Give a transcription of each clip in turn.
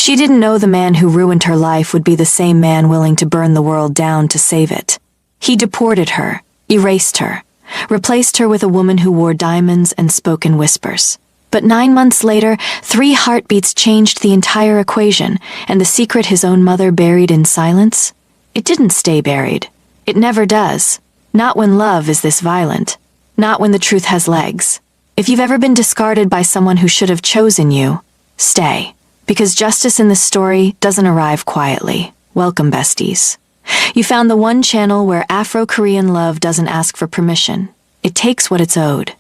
She didn't know the man who ruined her life would be the same man willing to burn the world down to save it. He deported her, erased her, replaced her with a woman who wore diamonds and spoke in whispers. But 9 months later, 3 heartbeats changed the entire equation, and the secret his own mother buried in silence? It didn't stay buried. It never does. Not when love is this violent. Not when the truth has legs. If you've ever been discarded by someone who should have chosen you, stay. Because justice in this story doesn't arrive quietly. Welcome, besties. You found the one channel where Afro-Korean love doesn't ask for permission. It takes what it's owed.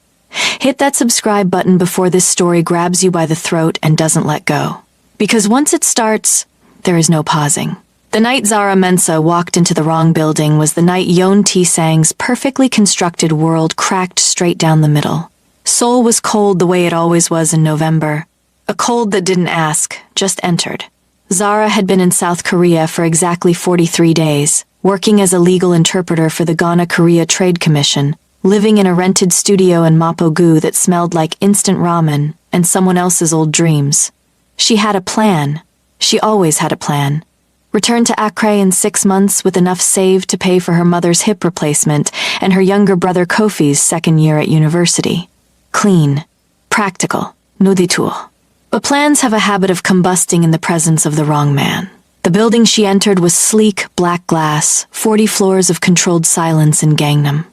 Hit that subscribe button before this story grabs you by the throat and doesn't let go. Because once it starts, there is no pausing. The night Zara Mensah walked into the wrong building was the night Yeon Tae-sang's perfectly constructed world cracked straight down the middle. Seoul was cold the way it always was in November. A cold that didn't ask, just entered. Zara had been in South Korea for exactly 43 days, working as a legal interpreter for the Ghana-Korea Trade Commission, living in a rented studio in Mapo-gu that smelled like instant ramen and someone else's old dreams. She had a plan. She always had a plan. Returned to Accra in 6 months with enough saved to pay for her mother's hip replacement and her younger brother Kofi's second year at university. Clean. Practical. No détour. But plans have a habit of combusting in the presence of the wrong man. The building she entered was sleek, black glass, 40 floors of controlled silence in Gangnam.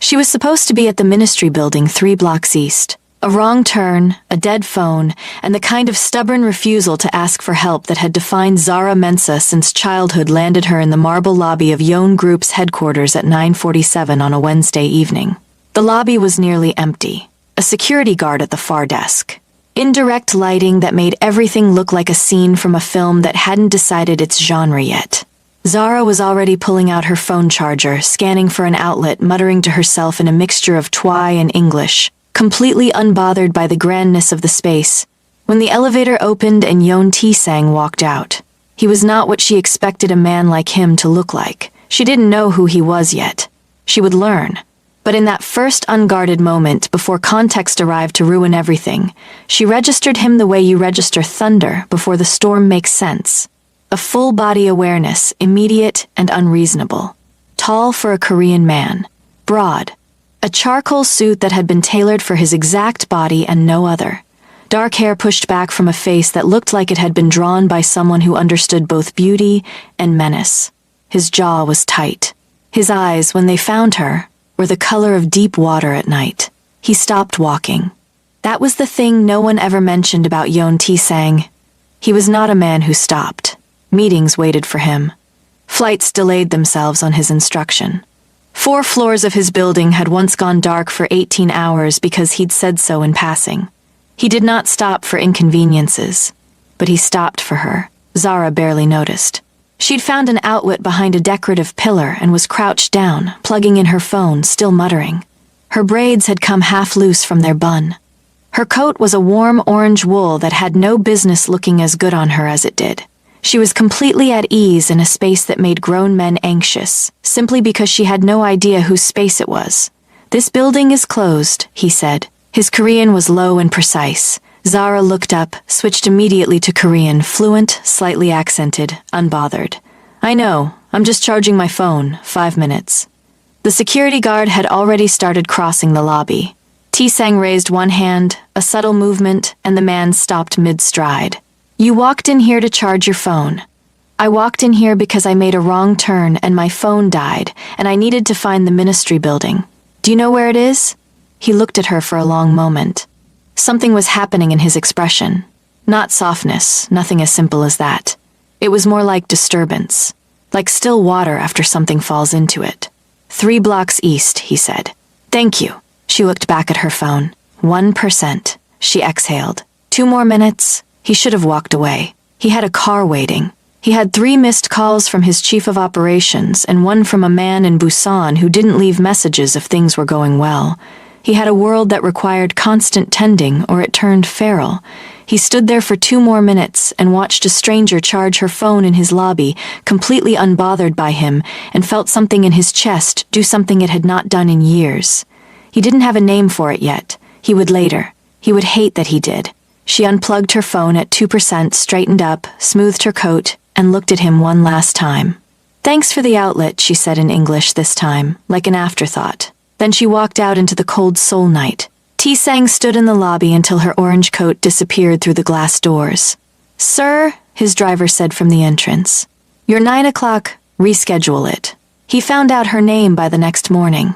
She was supposed to be at the Ministry Building 3 blocks east. A wrong turn, a dead phone, and the kind of stubborn refusal to ask for help that had defined Zara Mensah since childhood landed her in the marble lobby of Yeon Group's headquarters at 9:47 on a Wednesday evening. The lobby was nearly empty. A security guard at the far desk. Indirect lighting that made everything look like a scene from a film that hadn't decided its genre yet. Zara was already pulling out her phone charger, scanning for an outlet, muttering to herself in a mixture of Twi and English, completely unbothered by the grandness of the space, when the elevator opened and Yeon Tae-sang walked out. He was not what she expected a man like him to look like. She didn't know who he was yet. She would learn. But in that first unguarded moment, before context arrived to ruin everything, she registered him the way you register thunder before the storm makes sense. A full-body awareness, immediate and unreasonable. Tall for a Korean man. Broad. A charcoal suit that had been tailored for his exact body and no other. Dark hair pushed back from a face that looked like it had been drawn by someone who understood both beauty and menace. His jaw was tight. His eyes, when they found her, were the color of deep water at night. He stopped walking. That was the thing no one ever mentioned about Yeon Tae-sang. He was not a man who stopped. Meetings waited for him. Flights delayed themselves on his instruction. 4 floors of his building had once gone dark for 18 hours because he'd said so in passing. He did not stop for inconveniences, but he stopped for her. Zara barely noticed. She'd found an outlet behind a decorative pillar and was crouched down, plugging in her phone, still muttering. Her braids had come half loose from their bun. Her coat was a warm orange wool that had no business looking as good on her as it did. She was completely at ease in a space that made grown men anxious, simply because she had no idea whose space it was. "This building is closed," he said. His Korean was low and precise. Zara looked up, switched immediately to Korean, fluent, slightly accented, unbothered. "I know, I'm just charging my phone, 5 minutes." The security guard had already started crossing the lobby. Tae-sang raised one hand, a subtle movement, and the man stopped mid-stride. "You walked in here to charge your phone. I walked in here because I made a wrong turn and my phone died, and I needed to find the Ministry Building. Do you know where it is?" He looked at her for a long moment. Something was happening in his expression. Not softness, nothing as simple as that. It was more like disturbance, like still water after something falls into it. 3 blocks east, he said. "Thank you." She looked back at her phone. 1%. She exhaled. 2 more minutes. He should have walked away. He had a car waiting. He had 3 missed calls from his chief of operations and 1 from a man in Busan who didn't leave messages if things were going well. He had a world that required constant tending or it turned feral. He stood there for 2 more minutes and watched a stranger charge her phone in his lobby, completely unbothered by him, and felt something in his chest do something it had not done in years. He didn't have a name for it yet. He would later. He would hate that he did. She unplugged her phone at 2%, straightened up, smoothed her coat, and looked at him one last time. "Thanks for the outlet," she said in English this time, like an afterthought. Then she walked out into the cold Seoul night. Tae-sang stood in the lobby until her orange coat disappeared through the glass doors. "Sir," his driver said from the entrance. "Your 9 o'clock, reschedule it." He found out her name by the next morning.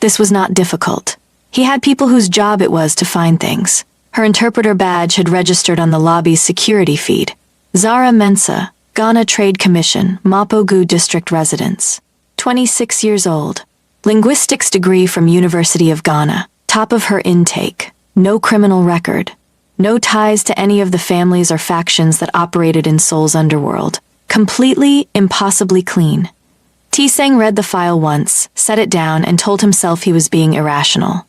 This was not difficult. He had people whose job it was to find things. Her interpreter badge had registered on the lobby's security feed. Zara Mensah, Ghana Trade Commission, Mapogu District residence. 26 years old. Linguistics degree from University of Ghana. Top of her intake. No criminal record. No ties to any of the families or factions that operated in Seoul's underworld. Completely, impossibly clean. Tae-sang read the file once, set it down, and told himself he was being irrational.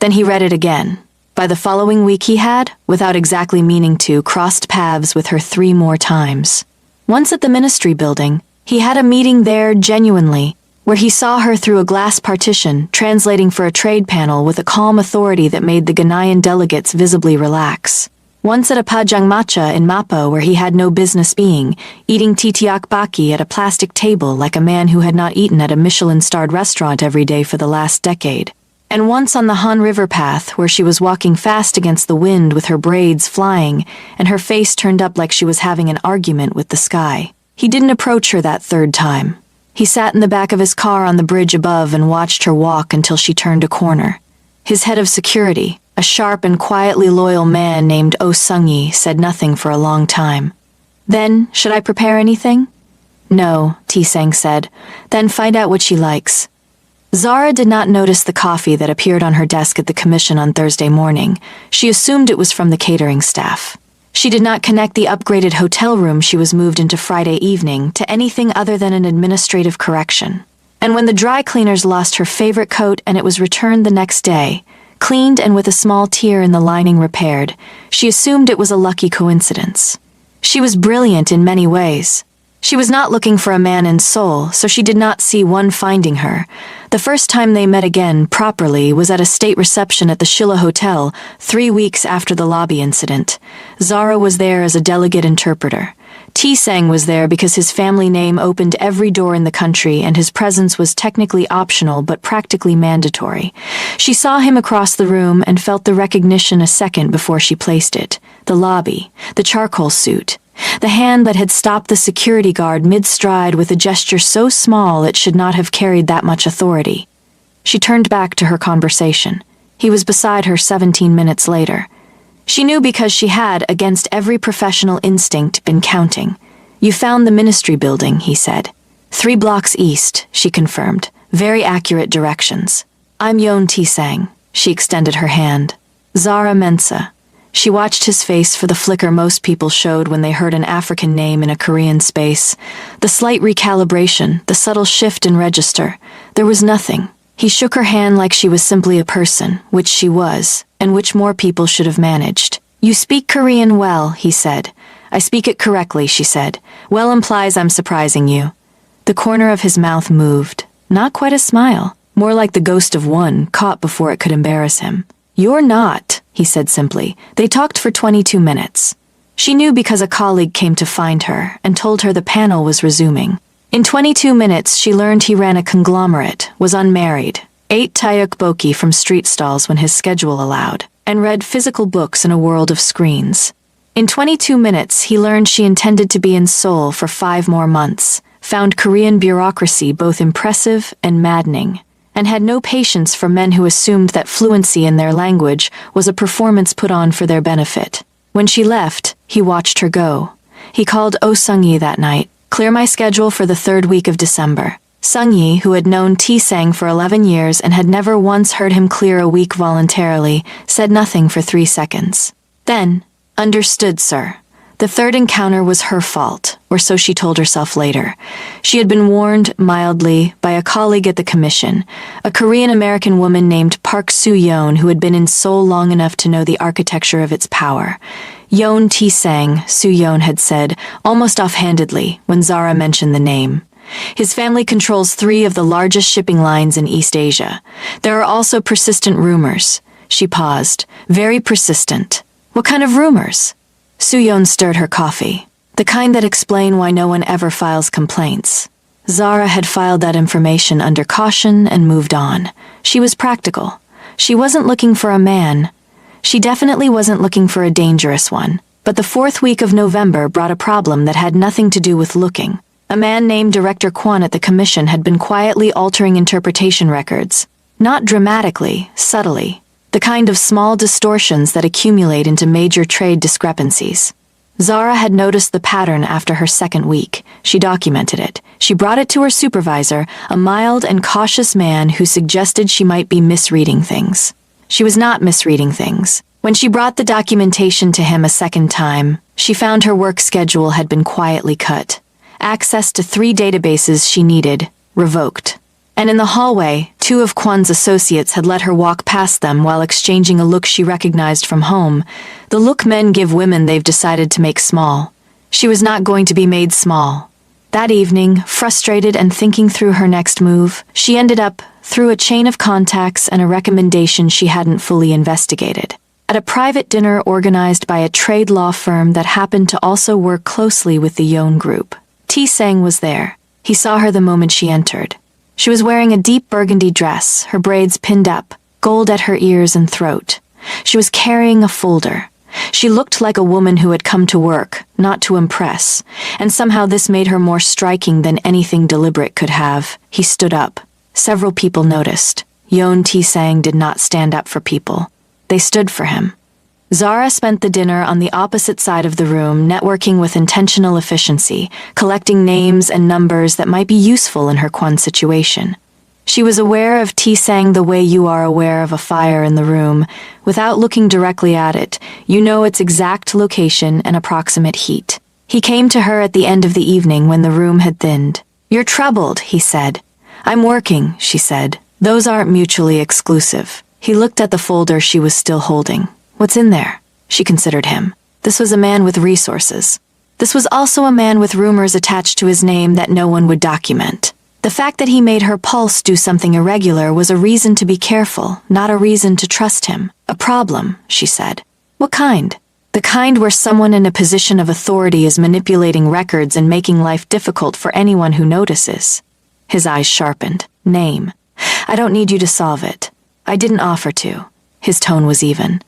Then he read it again. By the following week he had, without exactly meaning to, crossed paths with her 3 more times. Once at the ministry building, he had a meeting there genuinely, where he saw her through a glass partition, translating for a trade panel with a calm authority that made the Ghanaian delegates visibly relax. Once at a pajangmatcha in Mapo where he had no business being, eating titiak baki at a plastic table like a man who had not eaten at a Michelin-starred restaurant every day for the last decade. And once on the Han River path where she was walking fast against the wind with her braids flying and her face turned up like she was having an argument with the sky. He didn't approach her that 3rd time. He sat in the back of his car on the bridge above and watched her walk until she turned a corner. His head of security, a sharp and quietly loyal man named Oh Sung-yi, said nothing for a long time. "Then, should I prepare anything?" "No," Tae-sang said. "Then find out what she likes." Zara did not notice the coffee that appeared on her desk at the commission on Thursday morning. She assumed it was from the catering staff. She did not connect the upgraded hotel room she was moved into Friday evening to anything other than an administrative correction. And when the dry cleaners lost her favorite coat and it was returned the next day, cleaned and with a small tear in the lining repaired, she assumed it was a lucky coincidence. She was brilliant in many ways. She was not looking for a man in Seoul, so she did not see one finding her. The first time they met again, properly, was at a state reception at the Shilla Hotel, 3 weeks after the lobby incident. Zara was there as a delegate interpreter. Tae-sang was there because his family name opened every door in the country and his presence was technically optional but practically mandatory. She saw him across the room and felt the recognition a second before she placed it. The lobby, the charcoal suit. The hand that had stopped the security guard mid-stride with a gesture so small it should not have carried that much authority. She turned back to her conversation. He was beside her 17 minutes later. She knew because she had, against every professional instinct, been counting. "You found the ministry building," he said. 3 blocks east, she confirmed. Very accurate directions. "I'm Yeon Tae-sang." She extended her hand. "Zara Mensah." She watched his face for the flicker most people showed when they heard an African name in a Korean space. The slight recalibration, the subtle shift in register. There was nothing. He shook her hand like she was simply a person, which she was, and which more people should have managed. "You speak Korean well," he said. "I speak it correctly," she said. "Well implies I'm surprising you." The corner of his mouth moved. Not quite a smile, more like the ghost of one, caught before it could embarrass him. "You're not," he said simply. They talked for 22 minutes. She knew because a colleague came to find her and told her the panel was resuming. In 22 minutes, she learned he ran a conglomerate, was unmarried, ate tteokbokki from street stalls when his schedule allowed, and read physical books in a world of screens. In 22 minutes, he learned she intended to be in Seoul for 5 more months, found Korean bureaucracy both impressive and maddening, and had no patience for men who assumed that fluency in their language was a performance put on for their benefit. When she left, he watched her go. He called Oh Sung-yi that night. "Clear my schedule for the 3rd week of December." Sung-yi, who had known Tae-sang for 11 years and had never once heard him clear a week voluntarily, said nothing for 3 seconds. Then, "Understood, sir." The 3rd encounter was her fault, or so she told herself later. She had been warned, mildly, by a colleague at the commission, a Korean-American woman named Park Soo-yeon who had been in Seoul long enough to know the architecture of its power. "Yeon Tae-sang," Soo-yeon had said, almost offhandedly, when Zara mentioned the name. "His family controls 3 of the largest shipping lines in East Asia. There are also persistent rumors." She paused. "Very persistent." What kind of rumors? Soo-yeon stirred her coffee. The kind that explain why no one ever files complaints. Zara had filed that information under caution and moved on. She was practical. She wasn't looking for a man. She definitely wasn't looking for a dangerous one. But the fourth week of November brought a problem that had nothing to do with looking. A man named Director Kwon at the commission had been quietly altering interpretation records. Not dramatically, subtly. The kind of small distortions that accumulate into major trade discrepancies. Zara had noticed the pattern after her second week. She documented it. She brought it to her supervisor, a mild and cautious man who suggested she might be misreading things. She was not misreading things. When she brought the documentation to him a second time, she found her work schedule had been quietly cut. Access to 3 databases she needed, revoked. And in the hallway, 2 of Kwon's associates had let her walk past them while exchanging a look she recognized from home, the look men give women they've decided to make small. She was not going to be made small. That evening, frustrated and thinking through her next move, she ended up, through a chain of contacts and a recommendation she hadn't fully investigated, at a private dinner organized by a trade law firm that happened to also work closely with the Yeon Group. Tae-sang was there. He saw her the moment she entered. She was wearing a deep burgundy dress, her braids pinned up, gold at her ears and throat. She was carrying a folder. She looked like a woman who had come to work, not to impress, and somehow this made her more striking than anything deliberate could have. He stood up. Several people noticed. Yeon Tae-sang did not stand up for people. They stood for him. Zara spent the dinner on the opposite side of the room, networking with intentional efficiency, collecting names and numbers that might be useful in her Kwon situation. She was aware of Tae-sang the way you are aware of a fire in the room. Without looking directly at it, you know its exact location and approximate heat. He came to her at the end of the evening when the room had thinned. "You're troubled," he said. "I'm working," she said. "Those aren't mutually exclusive." He looked at the folder she was still holding. "What's in there?" She considered him. This was a man with resources. This was also a man with rumors attached to his name that no one would document. The fact that he made her pulse do something irregular was a reason to be careful, not a reason to trust him. "A problem," she said. "What kind?" "The kind where someone in a position of authority is manipulating records and making life difficult for anyone who notices." His eyes sharpened. "Name. I don't need you to solve it. I didn't offer to." His tone was even.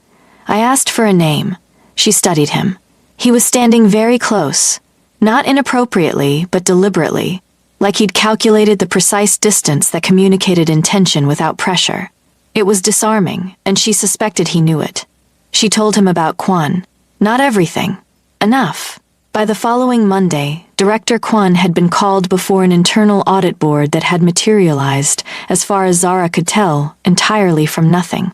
"I asked for a name." She studied him. He was standing very close. Not inappropriately, but deliberately. Like he'd calculated the precise distance that communicated intention without pressure. It was disarming, and she suspected he knew it. She told him about Kwon. Not everything. Enough. By the following Monday, Director Kwon had been called before an internal audit board that had materialized, as far as Zara could tell, entirely from nothing.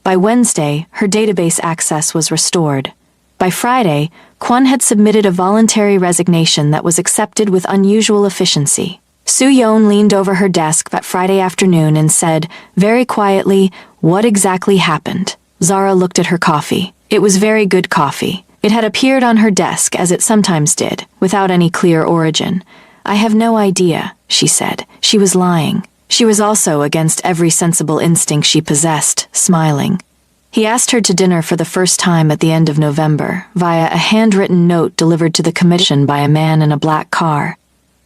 By Wednesday, her database access was restored. By Friday, Kwon had submitted a voluntary resignation that was accepted with unusual efficiency. Soo-yeon leaned over her desk that Friday afternoon and said, very quietly, "What exactly happened?" Zara looked at her coffee. It was very good coffee. It had appeared on her desk, as it sometimes did, without any clear origin. "I have no idea," she said. She was lying. She was also against every sensible instinct she possessed, smiling. He asked her to dinner for the first time at the end of November, via a handwritten note delivered to the commission by a man in a black car.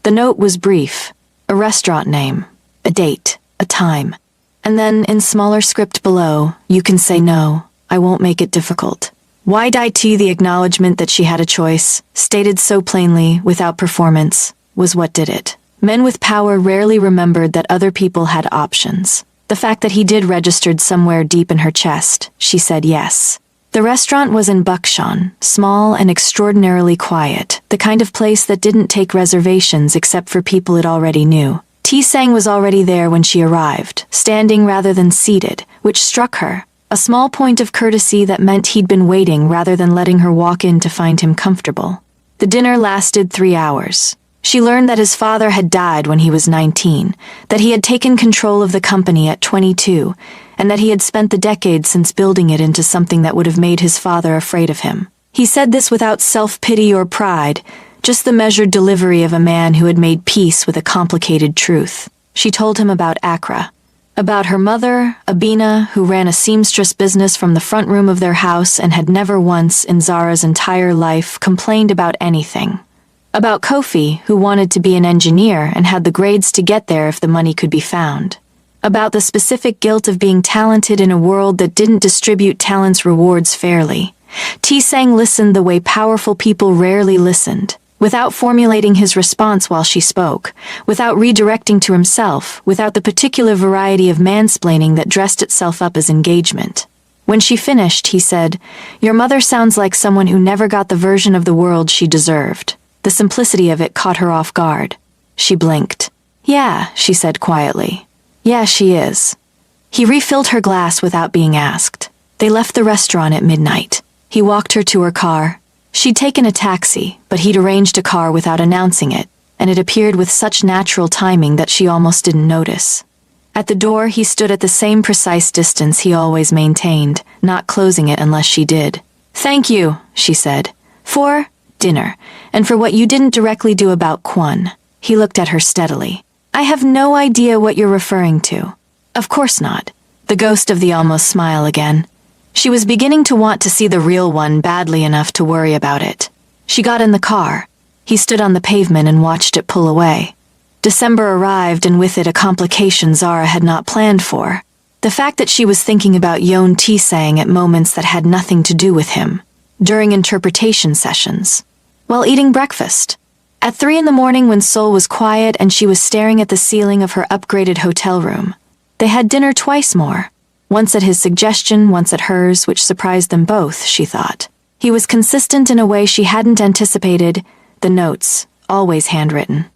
The note was brief. A restaurant name, a date, a time. And then, in smaller script below, "You can say no. I won't make it difficult." Wide IT, the acknowledgement that she had a choice, stated so plainly, without performance, was what did it. Men with power rarely remembered that other people had options. The fact that he did registered somewhere deep in her chest. She said yes. The restaurant was in Buckshon, small and extraordinarily quiet, the kind of place that didn't take reservations except for people it already knew. Tae-sang was already there when she arrived, standing rather than seated, which struck her. A small point of courtesy that meant he'd been waiting rather than letting her walk in to find him comfortable. The dinner lasted 3 hours. She learned that his father had died when he was 19, that he had taken control of the company at 22, and that he had spent the decades since building it into something that would have made his father afraid of him. He said this without self-pity or pride, just the measured delivery of a man who had made peace with a complicated truth. She told him about Accra. About her mother, Abina, who ran a seamstress business from the front room of their house and had never once, in Zara's entire life, complained about anything. About Kofi, who wanted to be an engineer and had the grades to get there if the money could be found. About the specific guilt of being talented in a world that didn't distribute talent's rewards fairly. T-Sang listened the way powerful people rarely listened, without formulating his response while she spoke, without redirecting to himself, without the particular variety of mansplaining that dressed itself up as engagement. When she finished, he said, "Your mother sounds like someone who never got the version of the world she deserved." The simplicity of it caught her off guard. She blinked. "Yeah," she said quietly. "Yeah, she is." He refilled her glass without being asked. They left the restaurant at midnight. He walked her to her car. She'd taken a taxi, but he'd arranged a car without announcing it, and it appeared with such natural timing that she almost didn't notice. At the door, he stood at the same precise distance he always maintained, not closing it unless she did. "Thank you," she said, "for dinner, and for what you didn't directly do about Kwon." He looked at her steadily. "I have no idea what you're referring to." "Of course not." The ghost of the almost smile again. She was beginning to want to see the real one badly enough to worry about it. She got in the car. He stood on the pavement and watched it pull away. December arrived, and with it a complication Zara had not planned for. The fact that she was thinking about Yeon T-Sang at moments that had nothing to do with him. During interpretation sessions. While eating breakfast. At 3 a.m. when Seoul was quiet and she was staring at the ceiling of her upgraded hotel room. They had dinner twice more. Once at his suggestion, once at hers, which surprised them both, she thought. He was consistent in a way she hadn't anticipated. The notes, always handwritten.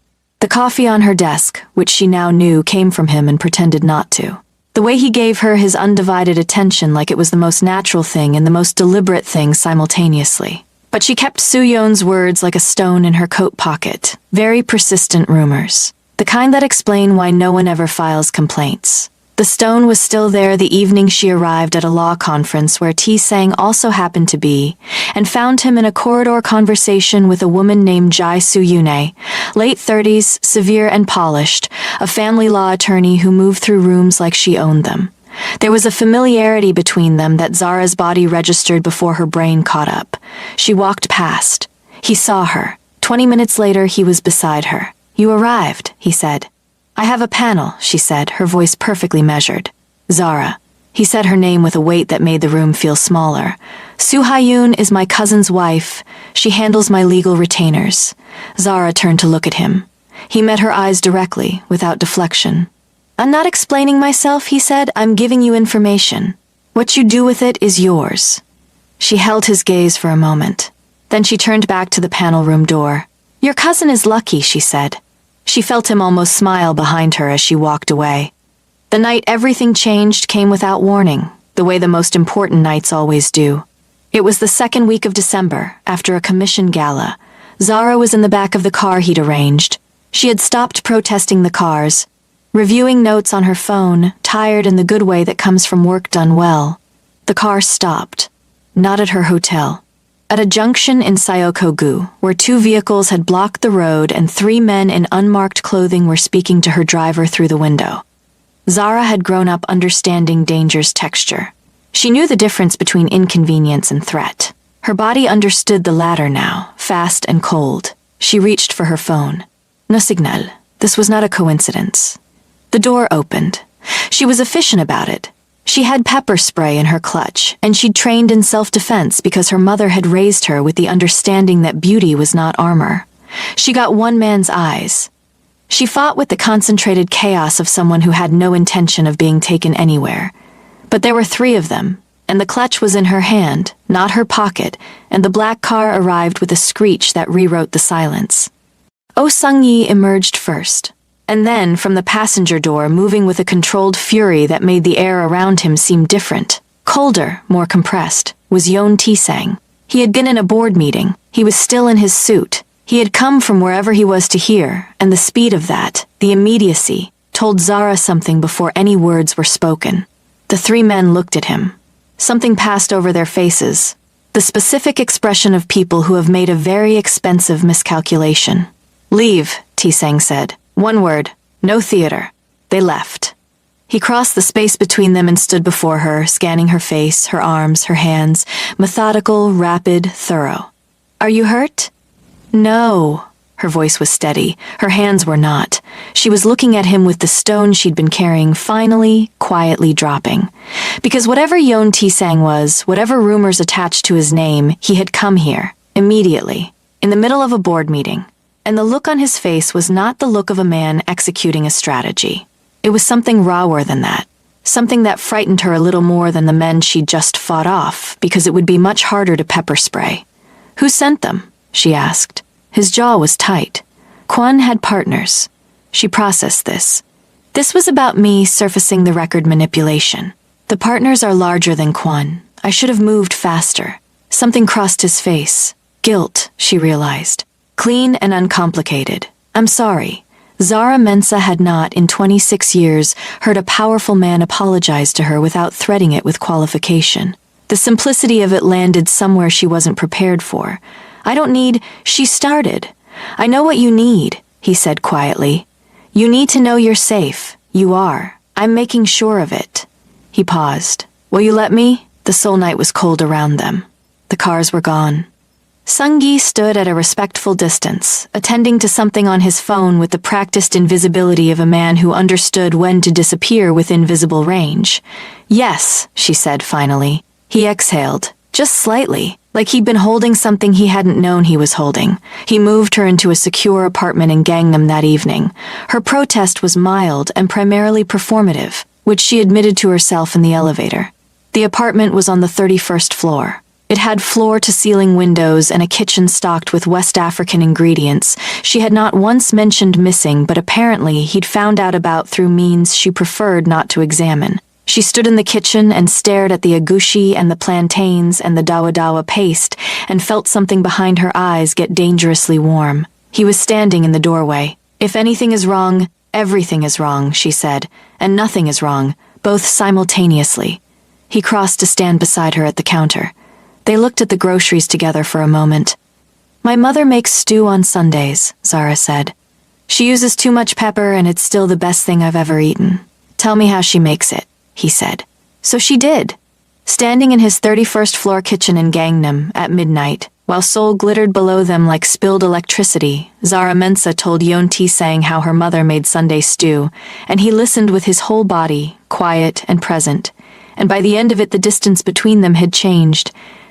The coffee on her desk, which she now knew came from him and pretended not to. The way he gave her his undivided attention like it was the most natural thing and the most deliberate thing simultaneously. But she kept Soo-yeon's words like a stone in her coat pocket. Very persistent rumors. The kind that explain why no one ever files complaints. The stone was still there the evening she arrived at a law conference where T-Sang also happened to be, and found him in a corridor conversation with a woman named Jae Soo-yoon, late 30s, severe and polished, a family law attorney who moved through rooms like she owned them. There was a familiarity between them that Zara's body registered before her brain caught up. She walked past. He saw her. 20 minutes later, he was beside her. "You arrived," he said. "I have a panel," she said, her voice perfectly measured. "Zara." He said her name with a weight that made the room feel smaller. "Soo Ha-yoon is my cousin's wife. She handles my legal retainers." Zara turned to look at him. He met her eyes directly, without deflection. "I'm not explaining myself," he said. "I'm giving you information. What you do with it is yours." She held his gaze for a moment. Then she turned back to the panel room door. "Your cousin is lucky," she said. She felt him almost smile behind her as she walked away. The night everything changed came without warning, the way the most important nights always do. It was the second week of December, after a commission gala. Zara was in the back of the car he'd arranged. She had stopped protesting the cars, reviewing notes on her phone, tired in the good way that comes from work done well. The car stopped. Not at her hotel. At a junction in Syokogu, where 2 vehicles had blocked the road and 3 men in unmarked clothing were speaking to her driver through the window. Zara had grown up understanding danger's texture. She knew the difference between inconvenience and threat. Her body understood the latter now, fast and cold. She reached for her phone. No signal. This was not a coincidence. The door opened. She was efficient about it. She had pepper spray in her clutch, and she'd trained in self-defense because her mother had raised her with the understanding that beauty was not armor. She got one man's eyes. She fought with the concentrated chaos of someone who had no intention of being taken anywhere. But there were 3 of them, and the clutch was in her hand, not her pocket, and the black car arrived with a screech that rewrote the silence. Oh Sung-yi emerged first. And then, from the passenger door, moving with a controlled fury that made the air around him seem different, colder, more compressed, was Yeon T-Sang. He had been in a board meeting. He was still in his suit. He had come from wherever he was to hear, and the speed of that, the immediacy, told Zara something before any words were spoken. The 3 men looked at him. Something passed over their faces. The specific expression of people who have made a very expensive miscalculation. "Leave," T-Sang said. 1 word. No theater. They left. He crossed the space between them and stood before her, scanning her face, her arms, her hands, methodical, rapid, thorough. "Are you hurt?" "No." Her voice was steady. Her hands were not. She was looking at him with the stone she'd been carrying finally, quietly dropping. Because whatever Yon Tisang was, whatever rumors attached to his name, he had come here, immediately, in the middle of a board meeting. And the look on his face was not the look of a man executing a strategy. It was something rawer than that. Something that frightened her a little more than the men she'd just fought off, because it would be much harder to pepper spray. "Who sent them?" she asked. His jaw was tight. Kwon had partners. She processed this. "This was about me surfacing the record manipulation. The partners are larger than Kwon. I should have moved faster." Something crossed his face. Guilt, she realized. Clean and uncomplicated. "I'm sorry." Zara Mensah had not, in 26 years, heard a powerful man apologize to her without threading it with qualification. The simplicity of it landed somewhere she wasn't prepared for. "I don't need—" She started. "I know what you need," he said quietly. "You need to know you're safe. You are. I'm making sure of it." He paused. "Will you let me?" The Seoul night was cold around them. The cars were gone. Sung-gi stood at a respectful distance, attending to something on his phone with the practiced invisibility of a man who understood when to disappear within visible range. "Yes," she said finally. He exhaled, just slightly, like he'd been holding something he hadn't known he was holding. He moved her into a secure apartment in Gangnam that evening. Her protest was mild and primarily performative, which she admitted to herself in the elevator. The apartment was on the 31st floor. It had floor-to-ceiling windows and a kitchen stocked with West African ingredients she had not once mentioned missing, but apparently he'd found out about through means she preferred not to examine. She stood in the kitchen and stared at the agushi and the plantains and the dawa-dawa paste and felt something behind her eyes get dangerously warm. He was standing in the doorway. "If anything is wrong, everything is wrong," she said, "and nothing is wrong, both simultaneously." He crossed to stand beside her at the counter. They looked at the groceries together for a moment. "My mother makes stew on Sundays," Zara said. "She uses too much pepper and it's still the best thing I've ever eaten. Tell me how she makes it," he said. So she did. Standing in his 31st floor kitchen in Gangnam at midnight, while Seoul glittered below them like spilled electricity, Zara Mensah told Yon Tisang how her mother made Sunday stew, and he listened with his whole body, quiet and present. And by the end of it the distance between them had changed.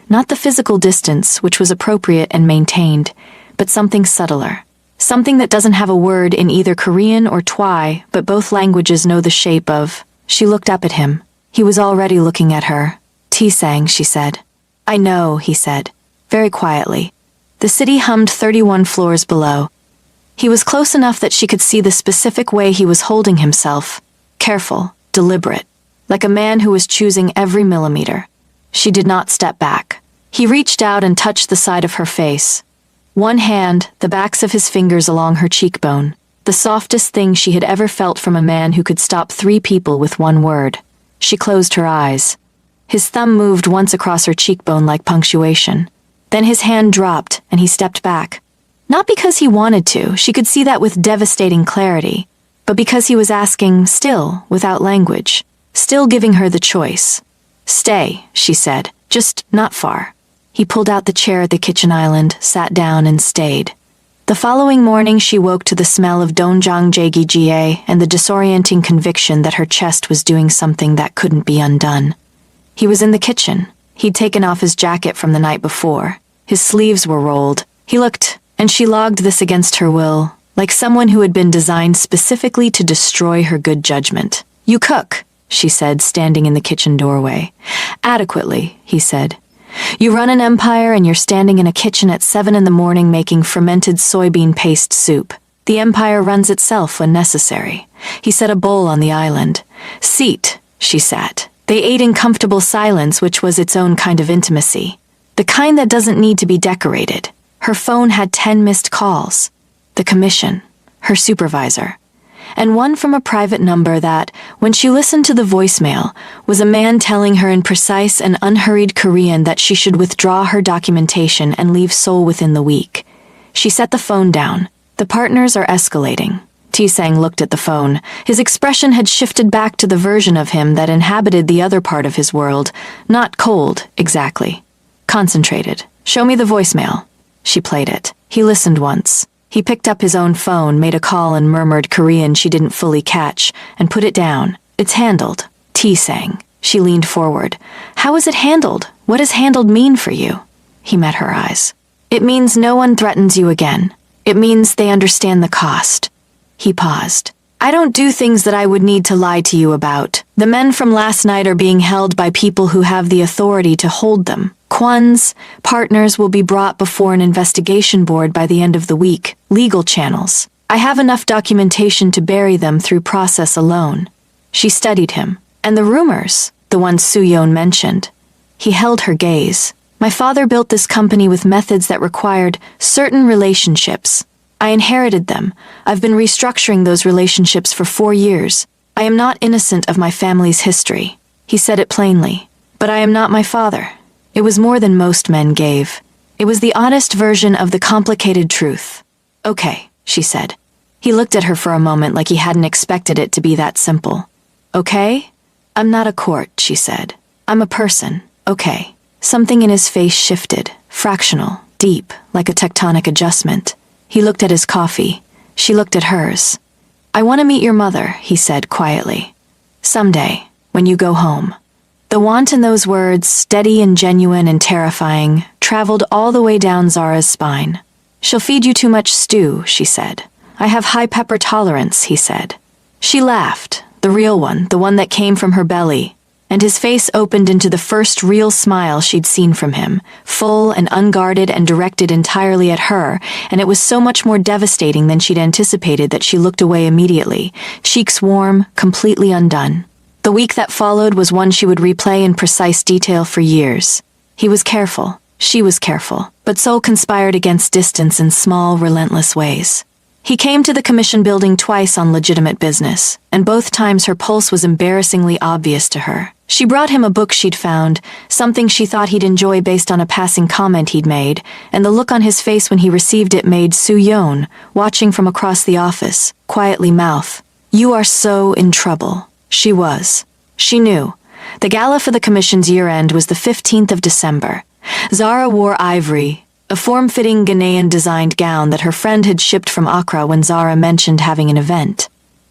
Not the physical distance, which was appropriate and maintained, but something subtler. Something that doesn't have a word in either Korean or Twi, but both languages know the shape of. She looked up at him. He was already looking at her. "Tisang," she said. "I know," he said, very quietly. The city hummed 31 floors below. He was close enough that she could see the specific way he was holding himself. Careful, deliberate, like a man who was choosing every millimeter. She did not step back. He reached out and touched the side of her face. One hand, the backs of his fingers along her cheekbone, the softest thing she had ever felt from a man who could stop 3 people with one word. She closed her eyes. His thumb moved once across her cheekbone like punctuation. Then his hand dropped, and he stepped back. Not because he wanted to, she could see that with devastating clarity, but because he was asking, still, without language, still giving her the choice. "Stay," she said, "just not far." He pulled out the chair at the kitchen island, sat down, and stayed. The following morning she woke to the smell of doenjang jjigae and the disorienting conviction that her chest was doing something that couldn't be undone. He was in the kitchen. He'd taken off his jacket from the night before. His sleeves were rolled. He looked, and she logged this against her will, like someone who had been designed specifically to destroy her good judgment. "You cook," she said, standing in the kitchen doorway. "Adequately," he said. "You run an empire and you're standing in a kitchen at 7 in the morning making fermented soybean paste soup. The empire runs itself when necessary." He set a bowl on the island. "Seat," she sat. They ate in comfortable silence, which was its own kind of intimacy. The kind that doesn't need to be decorated. Her phone had 10 missed calls. The commission. Her supervisor. And one from a private number that, when she listened to the voicemail, was a man telling her in precise and unhurried Korean that she should withdraw her documentation and leave Seoul within the week. She set the phone down. The partners are escalating. T-Sang looked at the phone. His expression had shifted back to the version of him that inhabited the other part of his world. Not cold, exactly. Concentrated. Show me the voicemail. She played it. He listened once. He picked up his own phone, made a call and murmured Korean she didn't fully catch, and put it down. It's handled. T-Sang. She leaned forward. How is it handled? What does handled mean for you? He met her eyes. It means no one threatens you again. It means they understand the cost. He paused. I don't do things that I would need to lie to you about. The men from last night are being held by people who have the authority to hold them. Kwon's partners will be brought before an investigation board by the end of the week. Legal channels. I have enough documentation to bury them through process alone. She studied him. And the rumors, the ones Soo-yeon mentioned. He held her gaze. My father built this company with methods that required certain relationships. I inherited them. I've been restructuring those relationships for 4 years. I am not innocent of my family's history. He said it plainly. But I am not my father. It was more than most men gave. It was the honest version of the complicated truth. Okay, she said. He looked at her for a moment like he hadn't expected it to be that simple. Okay? I'm not a court, she said. I'm a person. Okay. Something in his face shifted, fractional, deep, like a tectonic adjustment. He looked at his coffee. She looked at hers. I want to meet your mother, he said quietly. Someday, when you go home. The want in those words, steady and genuine and terrifying, traveled all the way down Zara's spine. She'll feed you too much stew, she said. I have high pepper tolerance, he said. She laughed, the real one, the one that came from her belly. And his face opened into the first real smile she'd seen from him, full and unguarded and directed entirely at her, and it was so much more devastating than she'd anticipated that she looked away immediately, cheeks warm, completely undone. The week that followed was one she would replay in precise detail for years. He was careful, she was careful, but Seoul conspired against distance in small, relentless ways. He came to the commission building twice on legitimate business, and both times her pulse was embarrassingly obvious to her. She brought him a book she'd found, something she thought he'd enjoy based on a passing comment he'd made, and the look on his face when he received it made Soo-yeon, watching from across the office, quietly mouth, "You are so in trouble." She was. She knew. The gala for the commission's year-end was the 15th of December. Zara wore ivory, a form-fitting Ghanaian-designed gown that her friend had shipped from Accra when Zara mentioned having an event.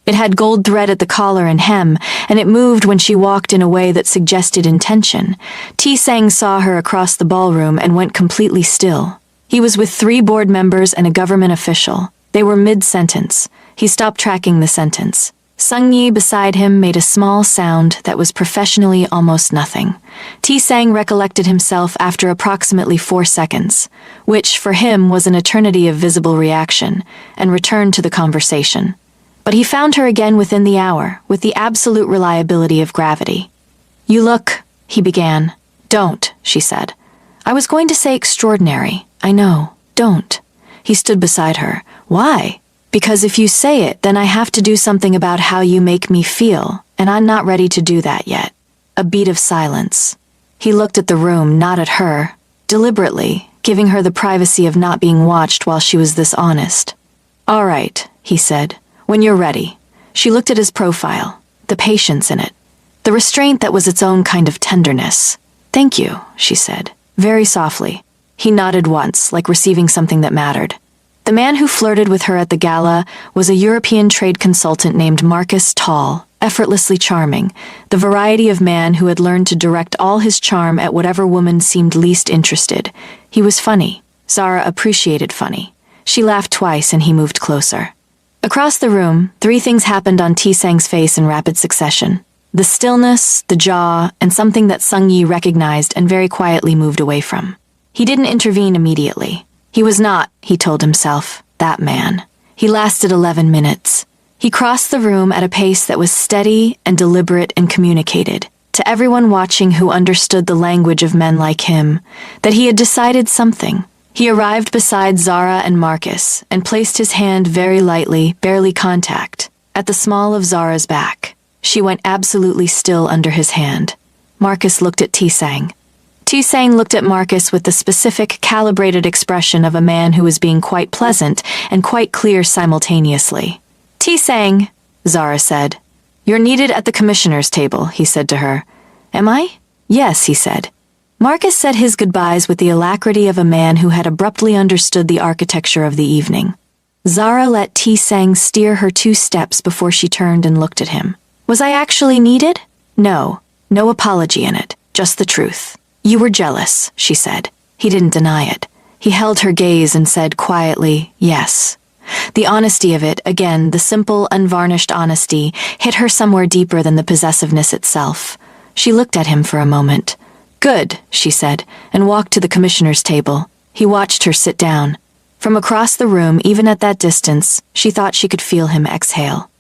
It had gold thread at the collar and hem, and it moved when she walked in a way that suggested intention. T-Sang saw her across the ballroom and went completely still. He was with 3 board members and a government official. They were mid-sentence. He stopped tracking the sentence. Sung-yi beside him made a small sound that was professionally almost nothing. T-Sang recollected himself after approximately 4 seconds, which for him was an eternity of visible reaction, and returned to the conversation. But he found her again within the hour, with the absolute reliability of gravity. "You look," he began. "Don't," she said. "I was going to say extraordinary. I know. Don't." He stood beside her. "Why?" "Because if you say it, then I have to do something about how you make me feel, and I'm not ready to do that yet." A beat of silence. He looked at the room, not at her, deliberately, giving her the privacy of not being watched while she was this honest. "All right," he said. "When you're ready." She looked at his profile, the patience in it, the restraint that was its own kind of tenderness. "Thank you," she said, very softly. He nodded once, like receiving something that mattered. The man who flirted with her at the gala was a European trade consultant named Marcus, tall, effortlessly charming, the variety of man who had learned to direct all his charm at whatever woman seemed least interested. He was funny. Zara appreciated funny. She laughed twice and he moved closer. Across the room, 3 things happened on T-Sang's face in rapid succession. The stillness, the jaw, and something that Sung-yi recognized and very quietly moved away from. He didn't intervene immediately. He was not, he told himself, that man. He lasted 11 minutes. He crossed the room at a pace that was steady and deliberate and communicated, to everyone watching who understood the language of men like him, that he had decided something. He arrived beside Zara and Marcus and placed his hand very lightly, barely contact, at the small of Zara's back. She went absolutely still under his hand. Marcus looked at T-Sang. T-Sang looked at Marcus with the specific, calibrated expression of a man who was being quite pleasant and quite clear simultaneously. T-Sang, Zara said. You're needed at the commissioner's table, he said to her. Am I? Yes, he said. Marcus said his goodbyes with the alacrity of a man who had abruptly understood the architecture of the evening. Zara let T-Sang steer her 2 steps before she turned and looked at him. Was I actually needed? No. No apology in it. Just the truth. You were jealous, she said. He didn't deny it. He held her gaze and said quietly, yes. The honesty of it, again, the simple, unvarnished honesty, hit her somewhere deeper than the possessiveness itself. She looked at him for a moment. Good, she said, and walked to the commissioner's table. He watched her sit down. From across the room, even at that distance, she thought she could feel him exhale.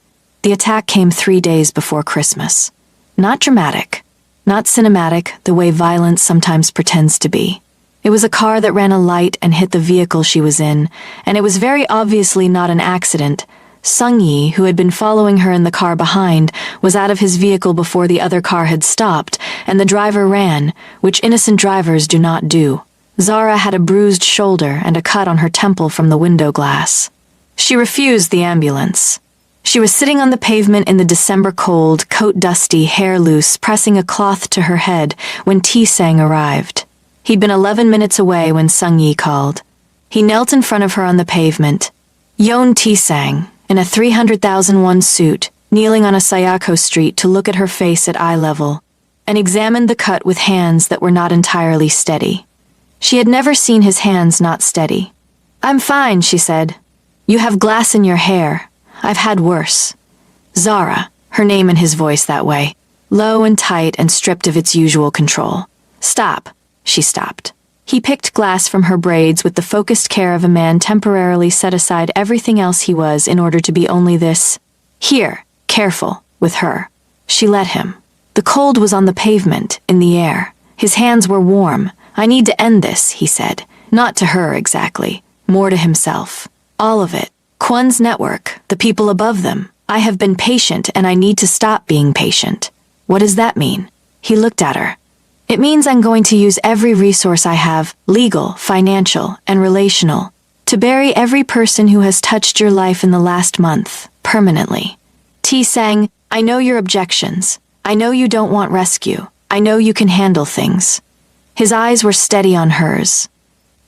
The attack came 3 days before Christmas. Not dramatic. Not cinematic, the way violence sometimes pretends to be. It was a car that ran a light and hit the vehicle she was in, and it was very obviously not an accident. Sung-Yi, who had been following her in the car behind, was out of his vehicle before the other car had stopped, and the driver ran, which innocent drivers do not do. Zara had a bruised shoulder and a cut on her temple from the window glass. She refused the ambulance. She was sitting on the pavement in the December cold, coat dusty, hair loose, pressing a cloth to her head when T-Sang arrived. He'd been 11 minutes away when Sung-Yi called. He knelt in front of her on the pavement. Yeon T-Sang, in a 300,000 suit, kneeling on a Sayako street to look at her face at eye level, and examined the cut with hands that were not entirely steady. She had never seen his hands not steady. I'm fine, she said. You have glass in your hair. I've had worse. Zara, her name and his voice that way, low and tight and stripped of its usual control. Stop. She stopped. He picked glass from her braids with the focused care of a man temporarily set aside everything else he was in order to be only this. Here, careful, with her. She let him. The cold was on the pavement, in the air. His hands were warm. I need to end this, he said. Not to her, exactly. More to himself. All of it. Kwon's network, the people above them. I have been patient and I need to stop being patient. What does that mean? He looked at her. It means I'm going to use every resource I have, legal, financial, and relational, to bury every person who has touched your life in the last month, permanently. T-Sang, I know your objections. I know you don't want rescue. I know you can handle things. His eyes were steady on hers.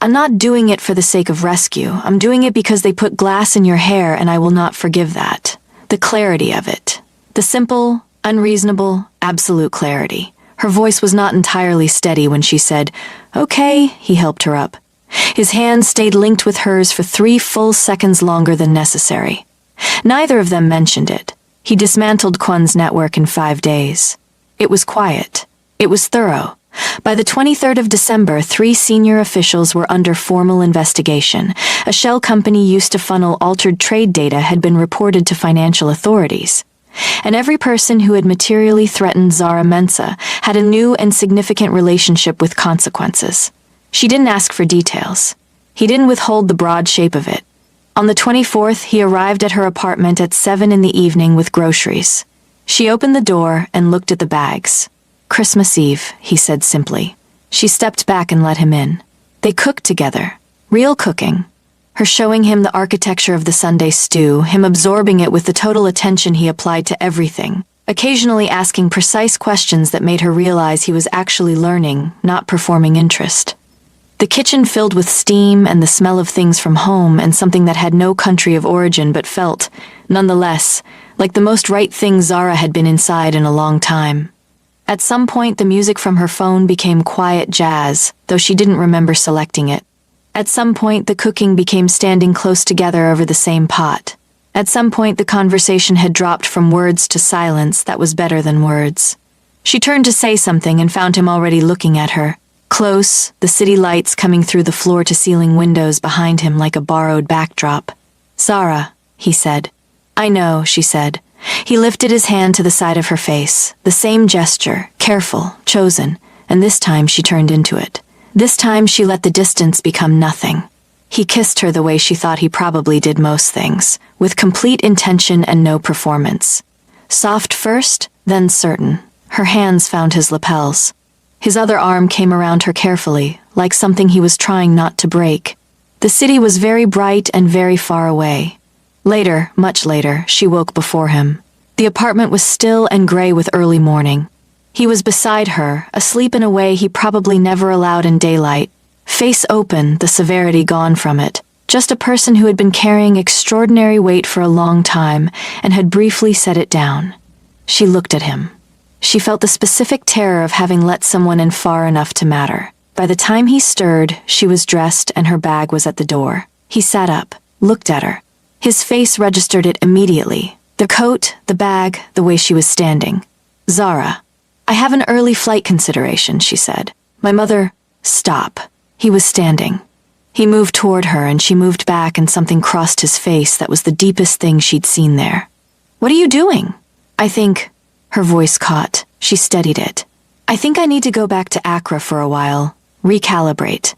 I'm not doing it for the sake of rescue. I'm doing it because they put glass in your hair and I will not forgive that. The clarity of it. The simple, unreasonable, absolute clarity. Her voice was not entirely steady when she said, Okay, he helped her up. His hands stayed linked with hers for 3 full seconds longer than necessary. Neither of them mentioned it. He dismantled Kwon's network in 5 days. It was quiet. It was thorough. By the 23rd of December, 3 senior officials were under formal investigation. A shell company used to funnel altered trade data had been reported to financial authorities. And every person who had materially threatened Zara Mensah had a new and significant relationship with consequences. She didn't ask for details. He didn't withhold the broad shape of it. On the 24th, he arrived at her apartment at 7 in the evening with groceries. She opened the door and looked at the bags. Christmas Eve, he said simply. She stepped back and let him in. They cooked together. Real cooking. Her showing him the architecture of the Sunday stew, him absorbing it with the total attention he applied to everything, occasionally asking precise questions that made her realize he was actually learning, not performing interest. The kitchen filled with steam and the smell of things from home and something that had no country of origin but felt, nonetheless, like the most right thing Zara had been inside in a long time. At some point, the music from her phone became quiet jazz, though she didn't remember selecting it. At some point, the cooking became standing close together over the same pot. At some point, the conversation had dropped from words to silence that was better than words. She turned to say something and found him already looking at her. Close, the city lights coming through the floor-to-ceiling windows behind him like a borrowed backdrop. Zara, he said. I know, she said. He lifted his hand to the side of her face, the same gesture, careful, chosen, and this time she turned into it. This time she let the distance become nothing. He kissed her the way she thought he probably did most things, with complete intention and no performance. Soft first, then certain. Her hands found his lapels. His other arm came around her carefully, like something he was trying not to break. The city was very bright and very far away. Later, much later, she woke before him. The apartment was still and gray with early morning. He was beside her, asleep in a way he probably never allowed in daylight. Face open, the severity gone from it. Just a person who had been carrying extraordinary weight for a long time and had briefly set it down. She looked at him. She felt the specific terror of having let someone in far enough to matter. By the time he stirred, she was dressed and her bag was at the door. He sat up, looked at her. His face registered it immediately. The coat, the bag, the way she was standing. Zara. I have an early flight consideration, she said. My mother... Stop. He was standing. He moved toward her and she moved back and something crossed his face that was the deepest thing she'd seen there. What are you doing? I think... Her voice caught. She steadied it. I think I need to go back to Accra for a while. Recalibrate.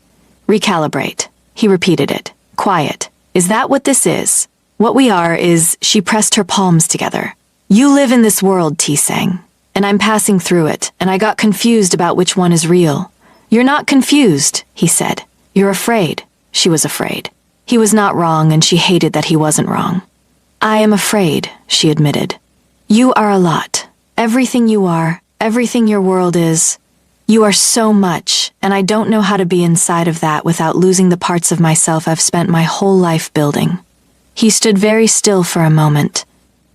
Recalibrate. He repeated it. Quiet. Is that what this is? What we are is... She pressed her palms together. You live in this world, T-Sang. And I'm passing through it, and I got confused about which one is real. You're not confused, he said. You're afraid. She was afraid. He was not wrong, and she hated that he wasn't wrong. I am afraid, she admitted. You are a lot. Everything you are, everything your world is. You are so much, and I don't know how to be inside of that without losing the parts of myself I've spent my whole life building. He stood very still for a moment.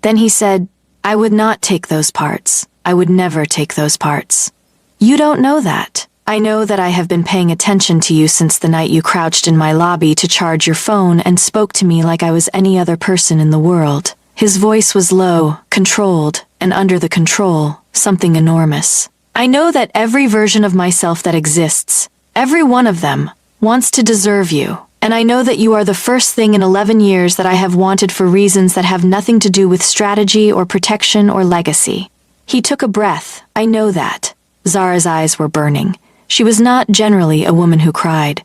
Then he said, I would not take those parts. I would never take those parts. You don't know that. I know that I have been paying attention to you since the night you crouched in my lobby to charge your phone and spoke to me like I was any other person in the world. His voice was low, controlled, and under the control, something enormous. I know that every version of myself that exists, every one of them, wants to deserve you. And I know that you are the first thing in 11 years that I have wanted for reasons that have nothing to do with strategy or protection or legacy. He took a breath. I know that. Zara's eyes were burning. She was not generally a woman who cried.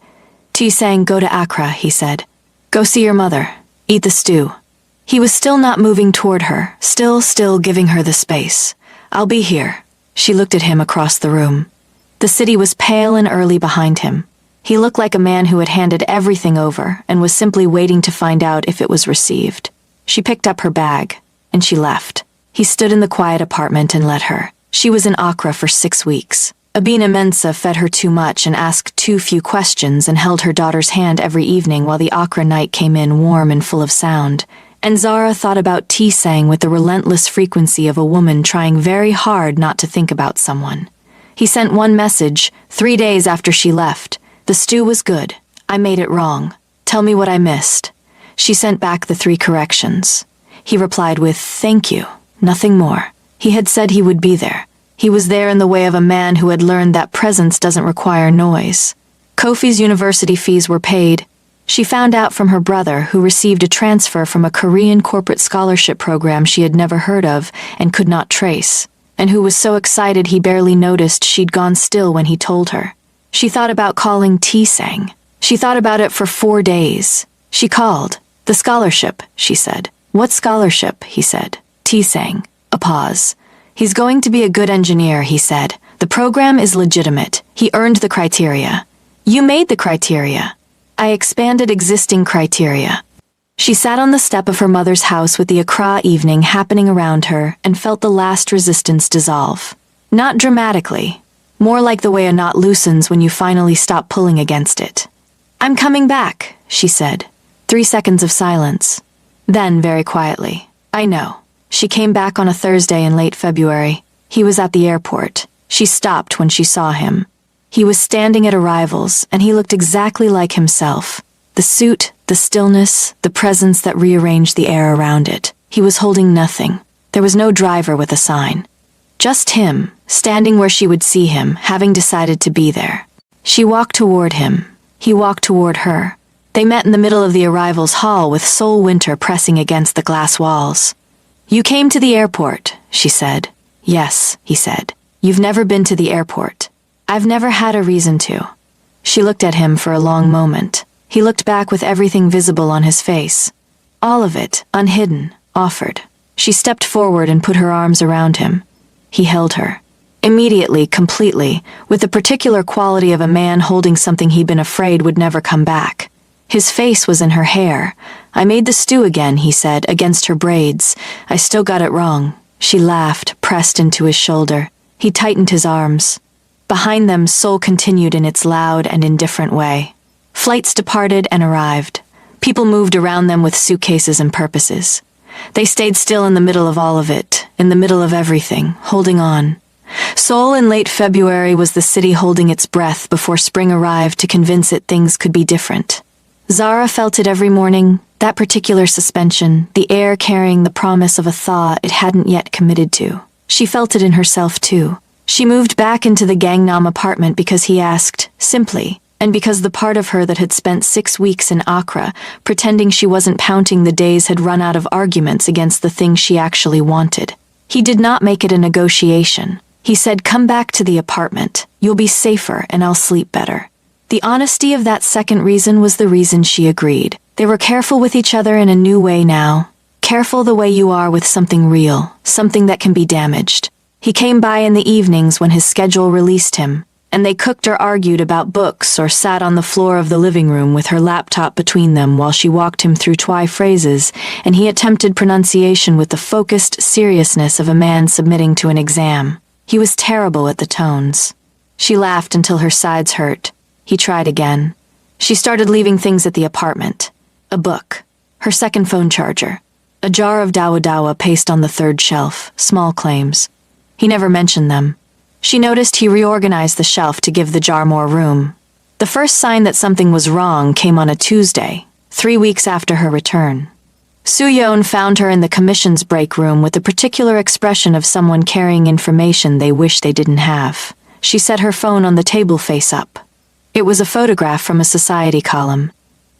T-Sang, go to Accra, he said. Go see your mother. Eat the stew. He was still not moving toward her, still giving her the space. I'll be here. She looked at him across the room. The city was pale and early behind him. He looked like a man who had handed everything over and was simply waiting to find out if it was received. She picked up her bag, and she left. He stood in the quiet apartment and let her. She was in Accra for 6 weeks. Abina Mensa fed her too much and asked too few questions and held her daughter's hand every evening while the Accra night came in warm and full of sound. And Zara thought about T-Sang with the relentless frequency of a woman trying very hard not to think about someone. He sent one message, 3 days after she left. The stew was good. I made it wrong. Tell me what I missed. She sent back the 3 corrections. He replied with, thank you, nothing more. He had said he would be there. He was there in the way of a man who had learned that presence doesn't require noise. Kofi's university fees were paid. She found out from her brother, who received a transfer from a Korean corporate scholarship program she had never heard of and could not trace, and who was so excited he barely noticed she'd gone still when he told her. She thought about calling T-Sang. She thought about it for 4 days. She called. The scholarship, she said. What scholarship, he said. T-Sang. A pause. He's going to be a good engineer, he said. The program is legitimate. He earned the criteria. You made the criteria. I expanded existing criteria. She sat on the step of her mother's house with the Accra evening happening around her and felt the last resistance dissolve. Not dramatically. More like the way a knot loosens when you finally stop pulling against it. I'm coming back, she said. 3 seconds of silence. Then, very quietly, I know. She came back on a Thursday in late February. He was at the airport. She stopped when she saw him. He was standing at arrivals, and he looked exactly like himself. The suit, the stillness, the presence that rearranged the air around it. He was holding nothing. There was no driver with a sign. Just him, standing where she would see him, having decided to be there. She walked toward him. He walked toward her. They met in the middle of the arrivals hall with Seoul winter pressing against the glass walls. You came to the airport, she said. Yes, he said. You've never been to the airport. I've never had a reason to. She looked at him for a long moment. He looked back with everything visible on his face. All of it, unhidden, offered. She stepped forward and put her arms around him. He held her. Immediately, completely, with the particular quality of a man holding something he'd been afraid would never come back. His face was in her hair. "I made the stew again," he said, against her braids. "I still got it wrong." She laughed, pressed into his shoulder. He tightened his arms. Behind them, Seoul continued in its loud and indifferent way. Flights departed and arrived. People moved around them with suitcases and purposes. They stayed still in the middle of all of it, in the middle of everything, holding on. Seoul in late February was the city holding its breath before spring arrived to convince it things could be different. Zara felt it every morning, that particular suspension, the air carrying the promise of a thaw it hadn't yet committed to. She felt it in herself too. She moved back into the Gangnam apartment because he asked, simply, and because the part of her that had spent 6 weeks in Accra, pretending she wasn't counting the days, had run out of arguments against the thing she actually wanted. He did not make it a negotiation. He said, "Come back to the apartment. You'll be safer and I'll sleep better." The honesty of that second reason was the reason she agreed. They were careful with each other in a new way now. Careful the way you are with something real, something that can be damaged. He came by in the evenings when his schedule released him, and they cooked or argued about books or sat on the floor of the living room with her laptop between them while she walked him through Twi phrases, and he attempted pronunciation with the focused seriousness of a man submitting to an exam. He was terrible at the tones. She laughed until her sides hurt. He tried again. She started leaving things at the apartment. A book, her second phone charger, a jar of dawa dawa paste on the third shelf, small claims. He never mentioned them. She noticed he reorganized the shelf to give the jar more room. The first sign that something was wrong came on a Tuesday, 3 weeks after her return. Soo-yeon found her in the commission's break room with the particular expression of someone carrying information they wish they didn't have. She set her phone on the table face up. It was a photograph from a society column.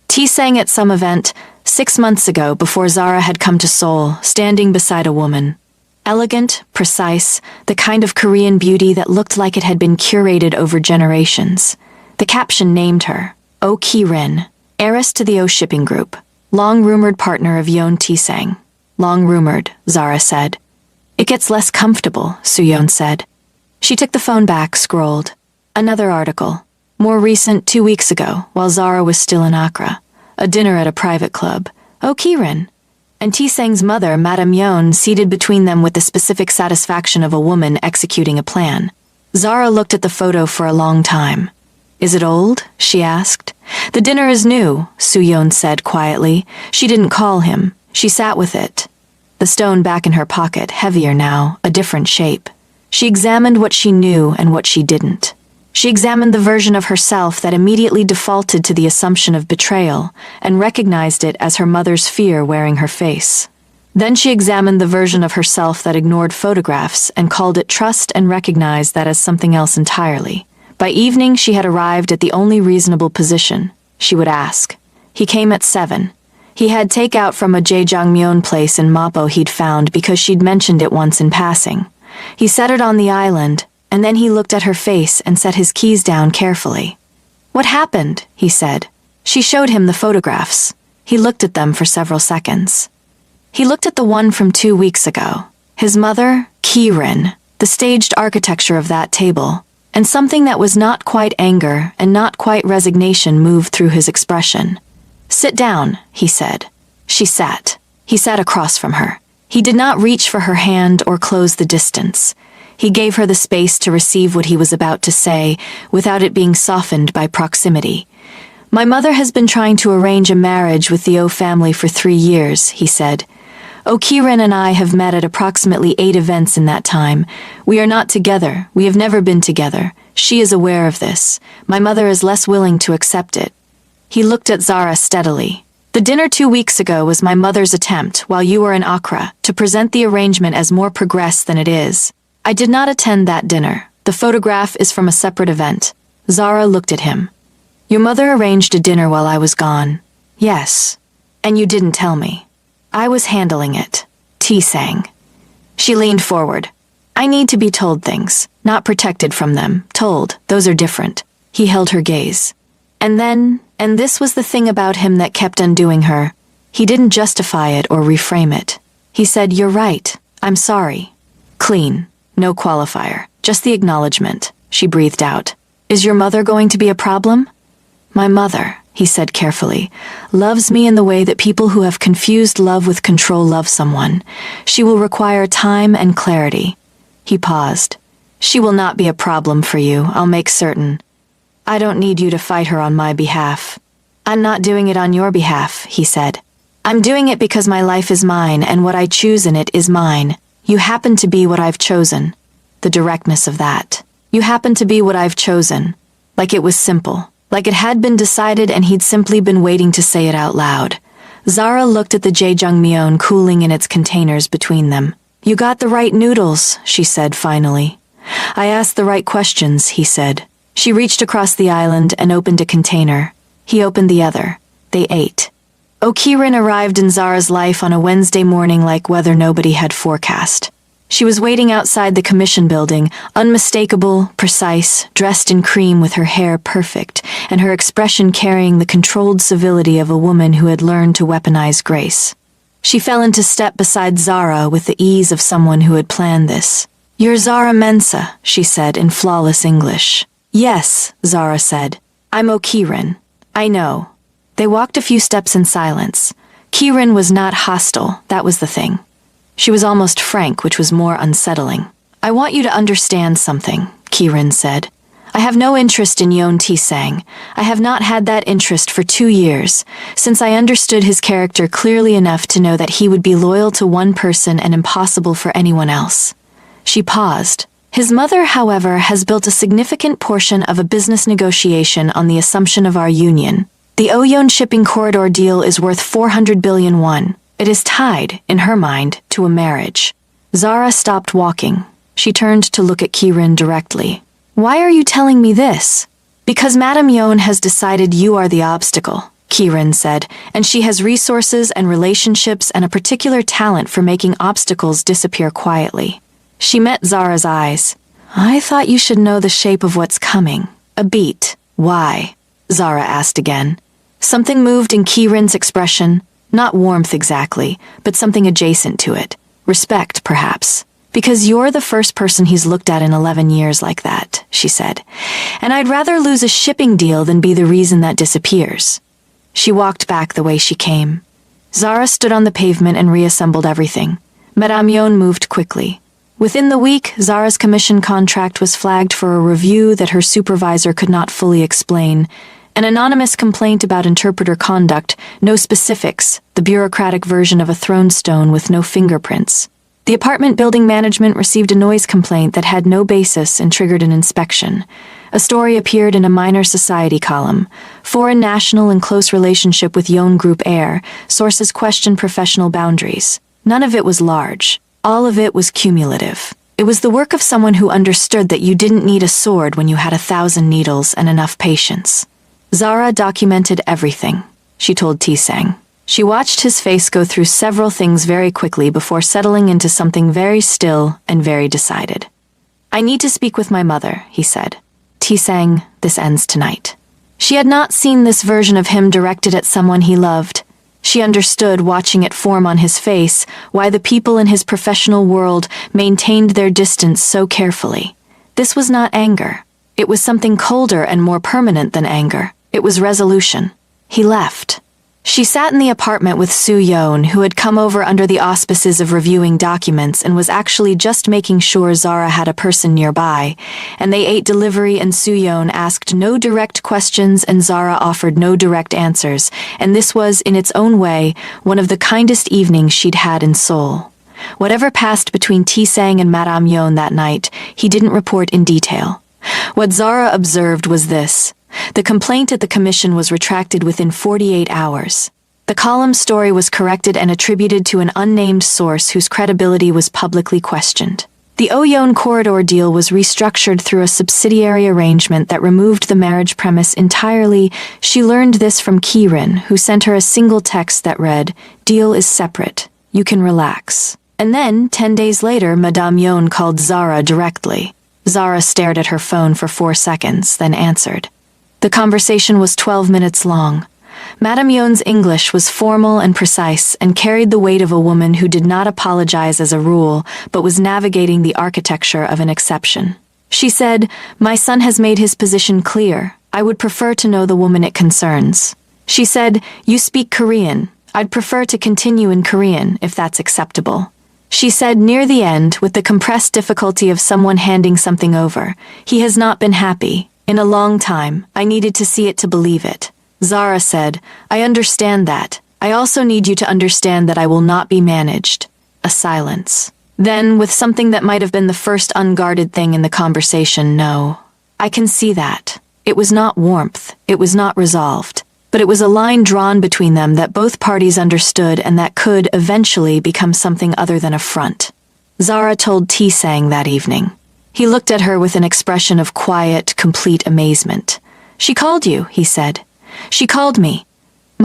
T-sang at some event 6 months ago before Zara had come to Seoul, standing beside a woman. Elegant, precise, the kind of Korean beauty that looked like it had been curated over generations. The caption named her, Oh Ki-rin, heiress to the O shipping group, long-rumored partner of Yeon T-sang. Long-rumored, Zara said. It gets less comfortable, Soo-yeon said. She took the phone back, scrolled. Another article. More recent, 2 weeks ago, while Zara was still in Accra. A dinner at a private club. Oh, Ki-rin. And T-sang's mother, Madame Yeon, seated between them with the specific satisfaction of a woman executing a plan. Zara looked at the photo for a long time. Is it old? She asked. The dinner is new, Soo-yeon said quietly. She didn't call him. She sat with it. The stone back in her pocket, heavier now, a different shape. She examined what she knew and what she didn't. She examined the version of herself that immediately defaulted to the assumption of betrayal and recognized it as her mother's fear wearing her face. Then she examined the version of herself that ignored photographs and called it trust and recognized that as something else entirely. By evening, she had arrived at the only reasonable position. She would ask. He came at 7. He had takeout from a Jjajangmyeon place in Mapo he'd found because she'd mentioned it once in passing. He set it on the island, and then he looked at her face and set his keys down carefully. What happened? He said. She showed him the photographs. He looked at them for several seconds. He looked at the one from 2 weeks ago. His mother, Ki-rin, the staged architecture of that table, and something that was not quite anger and not quite resignation moved through his expression. Sit down, he said. She sat. He sat across from her. He did not reach for her hand or close the distance. He gave her the space to receive what he was about to say, without it being softened by proximity. My mother has been trying to arrange a marriage with the O family for 3 years, he said. O Ki-rin and I have met at approximately 8 events in that time. We are not together. We have never been together. She is aware of this. My mother is less willing to accept it. He looked at Zara steadily. The dinner 2 weeks ago was my mother's attempt, while you were in Accra, to present the arrangement as more progressed than it is. I did not attend that dinner. The photograph is from a separate event. Zara looked at him. Your mother arranged a dinner while I was gone. Yes. And you didn't tell me. I was handling it. T-sang. She leaned forward. I need to be told things, not protected from them. Told. Those are different. He held her gaze. And then, and this was the thing about him that kept undoing her, he didn't justify it or reframe it. He said, You're right. I'm sorry. Clean. No qualifier. Just the acknowledgement. She breathed out. Is your mother going to be a problem? My mother, he said carefully. Loves me in the way that people who have confused love with control love someone. She will require time and clarity. He paused. She will not be a problem for you, I'll make certain. I don't need you to fight her on my behalf. I'm not doing it on your behalf, he said. I'm doing it because my life is mine and what I choose in it is mine. You happen to be what I've chosen. The directness of that. You happen to be what I've chosen. Like it was simple. Like it had been decided and he'd simply been waiting to say it out loud. Zara looked at the jjajangmyeon cooling in its containers between them. You got the right noodles, she said finally. I asked the right questions, he said. She reached across the island and opened a container. He opened the other. They ate. Okirin arrived in Zara's life on a Wednesday morning like weather nobody had forecast. She was waiting outside the commission building, unmistakable, precise, dressed in cream with her hair perfect, and her expression carrying the controlled civility of a woman who had learned to weaponize grace. She fell into step beside Zara with the ease of someone who had planned this. You're Zara Mensa, she said in flawless English. Yes, Zara said. I'm Okirin. I know. They walked a few steps in silence. Kirin was not hostile, that was the thing. She was almost frank, which was more unsettling. I want you to understand something, Kirin said. I have no interest in Yeon Taesang. I have not had that interest for 2 years, since I understood his character clearly enough to know that he would be loyal to one person and impossible for anyone else. She paused. His mother, however, has built a significant portion of a business negotiation on the assumption of our union. The Oyeon shipping corridor deal is worth 400 billion won. It is tied, in her mind, to a marriage. Zara stopped walking. She turned to look at Kirin directly. Why are you telling me this? Because Madame Yeon has decided you are the obstacle, Kirin said, and she has resources and relationships and a particular talent for making obstacles disappear quietly. She met Zara's eyes. I thought you should know the shape of what's coming. A beat. Why? Zara asked again. Something moved in Kirin's expression, not warmth exactly, but something adjacent to it. Respect, perhaps. Because you're the first person he's looked at in 11 years like that, she said. And I'd rather lose a shipping deal than be the reason that disappears. She walked back the way she came. Zara stood on the pavement and reassembled everything. Madame Yeon moved quickly. Within the week, Zara's commission contract was flagged for a review that her supervisor could not fully explain. An anonymous complaint about interpreter conduct, no specifics, the bureaucratic version of a throne stone with no fingerprints. The apartment building management received a noise complaint that had no basis and triggered an inspection. A story appeared in a minor society column. Foreign national in close relationship with Yeon Group heir. Sources question professional boundaries. None of it was large. All of it was cumulative. It was the work of someone who understood that you didn't need a sword when you had 1,000 needles and enough patience. Zara documented everything, she told Taesang. She watched his face go through several things very quickly before settling into something very still and very decided. I need to speak with my mother, he said. Taesang, this ends tonight. She had not seen this version of him directed at someone he loved. She understood, watching it form on his face, why the people in his professional world maintained their distance so carefully. This was not anger. It was something colder and more permanent than anger. It was resolution. He left. She sat in the apartment with Soo Yeon, who had come over under the auspices of reviewing documents and was actually just making sure Zara had a person nearby, and they ate delivery and Soo Yeon asked no direct questions and Zara offered no direct answers, and this was, in its own way, one of the kindest evenings she'd had in Seoul. Whatever passed between Taesang and Madame Yeon that night, he didn't report in detail. What Zara observed was this. The complaint at the commission was retracted within 48 hours. The column story was corrected and attributed to an unnamed source whose credibility was publicly questioned. The Oyeon corridor deal was restructured through a subsidiary arrangement that removed the marriage premise entirely. She learned this from Kirin, who sent her a single text that read, "Deal is separate. You can relax." And then, 10 days later, Madame Yeon called Zara directly. Zara stared at her phone for 4 seconds, then answered. The conversation was 12 minutes long. Madame Yeon's English was formal and precise and carried the weight of a woman who did not apologize as a rule, but was navigating the architecture of an exception. She said, "My son has made his position clear. I would prefer to know the woman it concerns." She said, "You speak Korean. I'd prefer to continue in Korean, if that's acceptable." She said near the end, with the compressed difficulty of someone handing something over, "He has not been happy. In a long time. I needed to see it to believe it." Zara said, "I understand that. I also need you to understand that I will not be managed." A silence. Then, with something that might have been the first unguarded thing in the conversation, "No. I can see that." It was not warmth. It was not resolved. But it was a line drawn between them that both parties understood and that could, eventually, become something other than a front. Zara told T-Sang that evening. He looked at her with an expression of quiet, complete amazement. "She called you," he said. "She called me.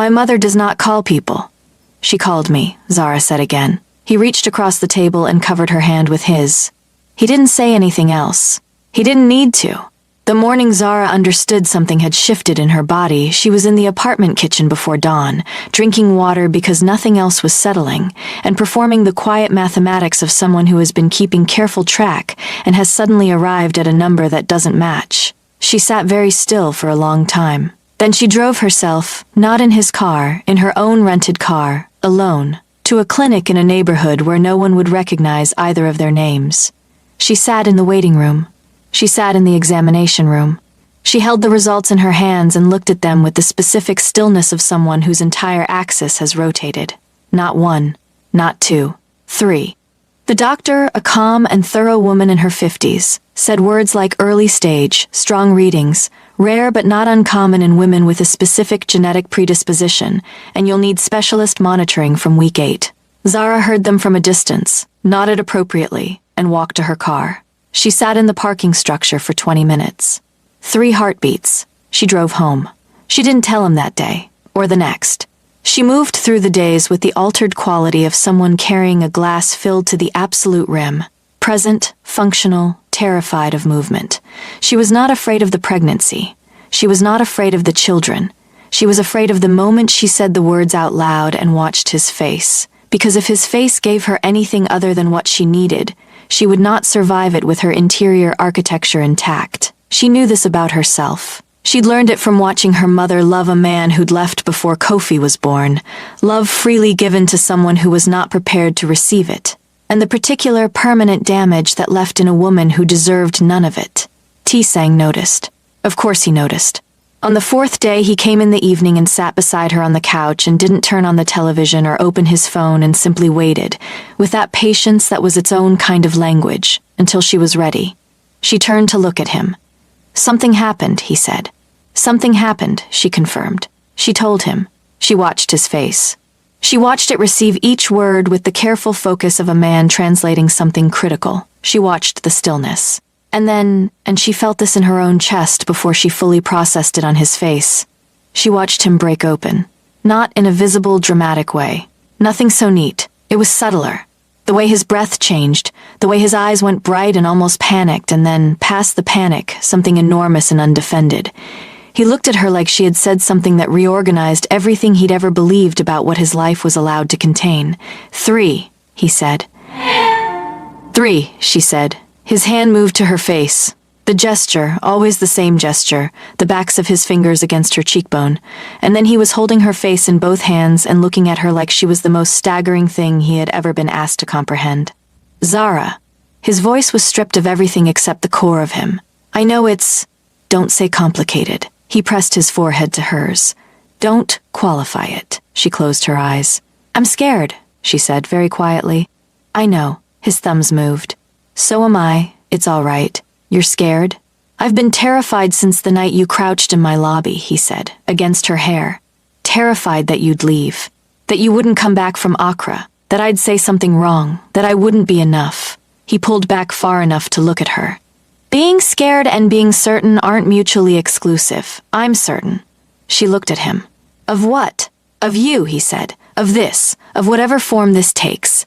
My mother does not call people." "She called me," Zara said again. He reached across the table and covered her hand with his. He didn't say anything else. He didn't need to. The morning Zara understood something had shifted in her body, she was in the apartment kitchen before dawn, drinking water because nothing else was settling, and performing the quiet mathematics of someone who has been keeping careful track and has suddenly arrived at a number that doesn't match. She sat very still for a long time. Then she drove herself, not in his car, in her own rented car, alone, to a clinic in a neighborhood where no one would recognize either of their names. She sat in the waiting room. She sat in the examination room. She held the results in her hands and looked at them with the specific stillness of someone whose entire axis has rotated. Not one, not two, three. The doctor, a calm and thorough woman in her 50s, said words like early stage, strong readings, rare but not uncommon in women with a specific genetic predisposition, and you'll need specialist monitoring from week 8. Zara heard them from a distance, nodded appropriately, and walked to her car. She sat in the parking structure for 20 minutes. 3 heartbeats. She drove home. She didn't tell him that day, or the next. She moved through the days with the altered quality of someone carrying a glass filled to the absolute rim, present, functional, terrified of movement. She was not afraid of the pregnancy. She was not afraid of the children. She was afraid of the moment she said the words out loud and watched his face, because if his face gave her anything other than what she needed, she would not survive it with her interior architecture intact. She knew this about herself. She'd learned it from watching her mother love a man who'd left before Kofi was born, love freely given to someone who was not prepared to receive it, and the particular permanent damage that left in a woman who deserved none of it. T-Sang noticed. Of course he noticed. On the 4th day, he came in the evening and sat beside her on the couch and didn't turn on the television or open his phone and simply waited, with that patience that was its own kind of language, until she was ready. She turned to look at him. "Something happened," he said. "Something happened," she confirmed. She told him. She watched his face. She watched it receive each word with the careful focus of a man translating something critical. She watched the stillness. And she felt this in her own chest before she fully processed it on his face. She watched him break open. Not in a visible, dramatic way. Nothing so neat. It was subtler. The way his breath changed, the way his eyes went bright and almost panicked, and then, past the panic, something enormous and undefended. He looked at her like she had said something that reorganized everything he'd ever believed about what his life was allowed to contain. 3, he said. 3, she said. His hand moved to her face. The gesture, always the same gesture, the backs of his fingers against her cheekbone, and then he was holding her face in both hands and looking at her like she was the most staggering thing he had ever been asked to comprehend. "Zara." His voice was stripped of everything except the core of him. "I know it's... Don't say complicated." He pressed his forehead to hers. "Don't qualify it." She closed her eyes. "I'm scared," she said very quietly. "I know." His thumbs moved. "So am I. It's all right. You're scared?" "I've been terrified since the night you crouched in my lobby," he said, against her hair. "Terrified that you'd leave. That you wouldn't come back from Accra. That I'd say something wrong. That I wouldn't be enough." He pulled back far enough to look at her. "Being scared and being certain aren't mutually exclusive. I'm certain." She looked at him. "Of what?" "Of you," he said. "Of this. Of whatever form this takes."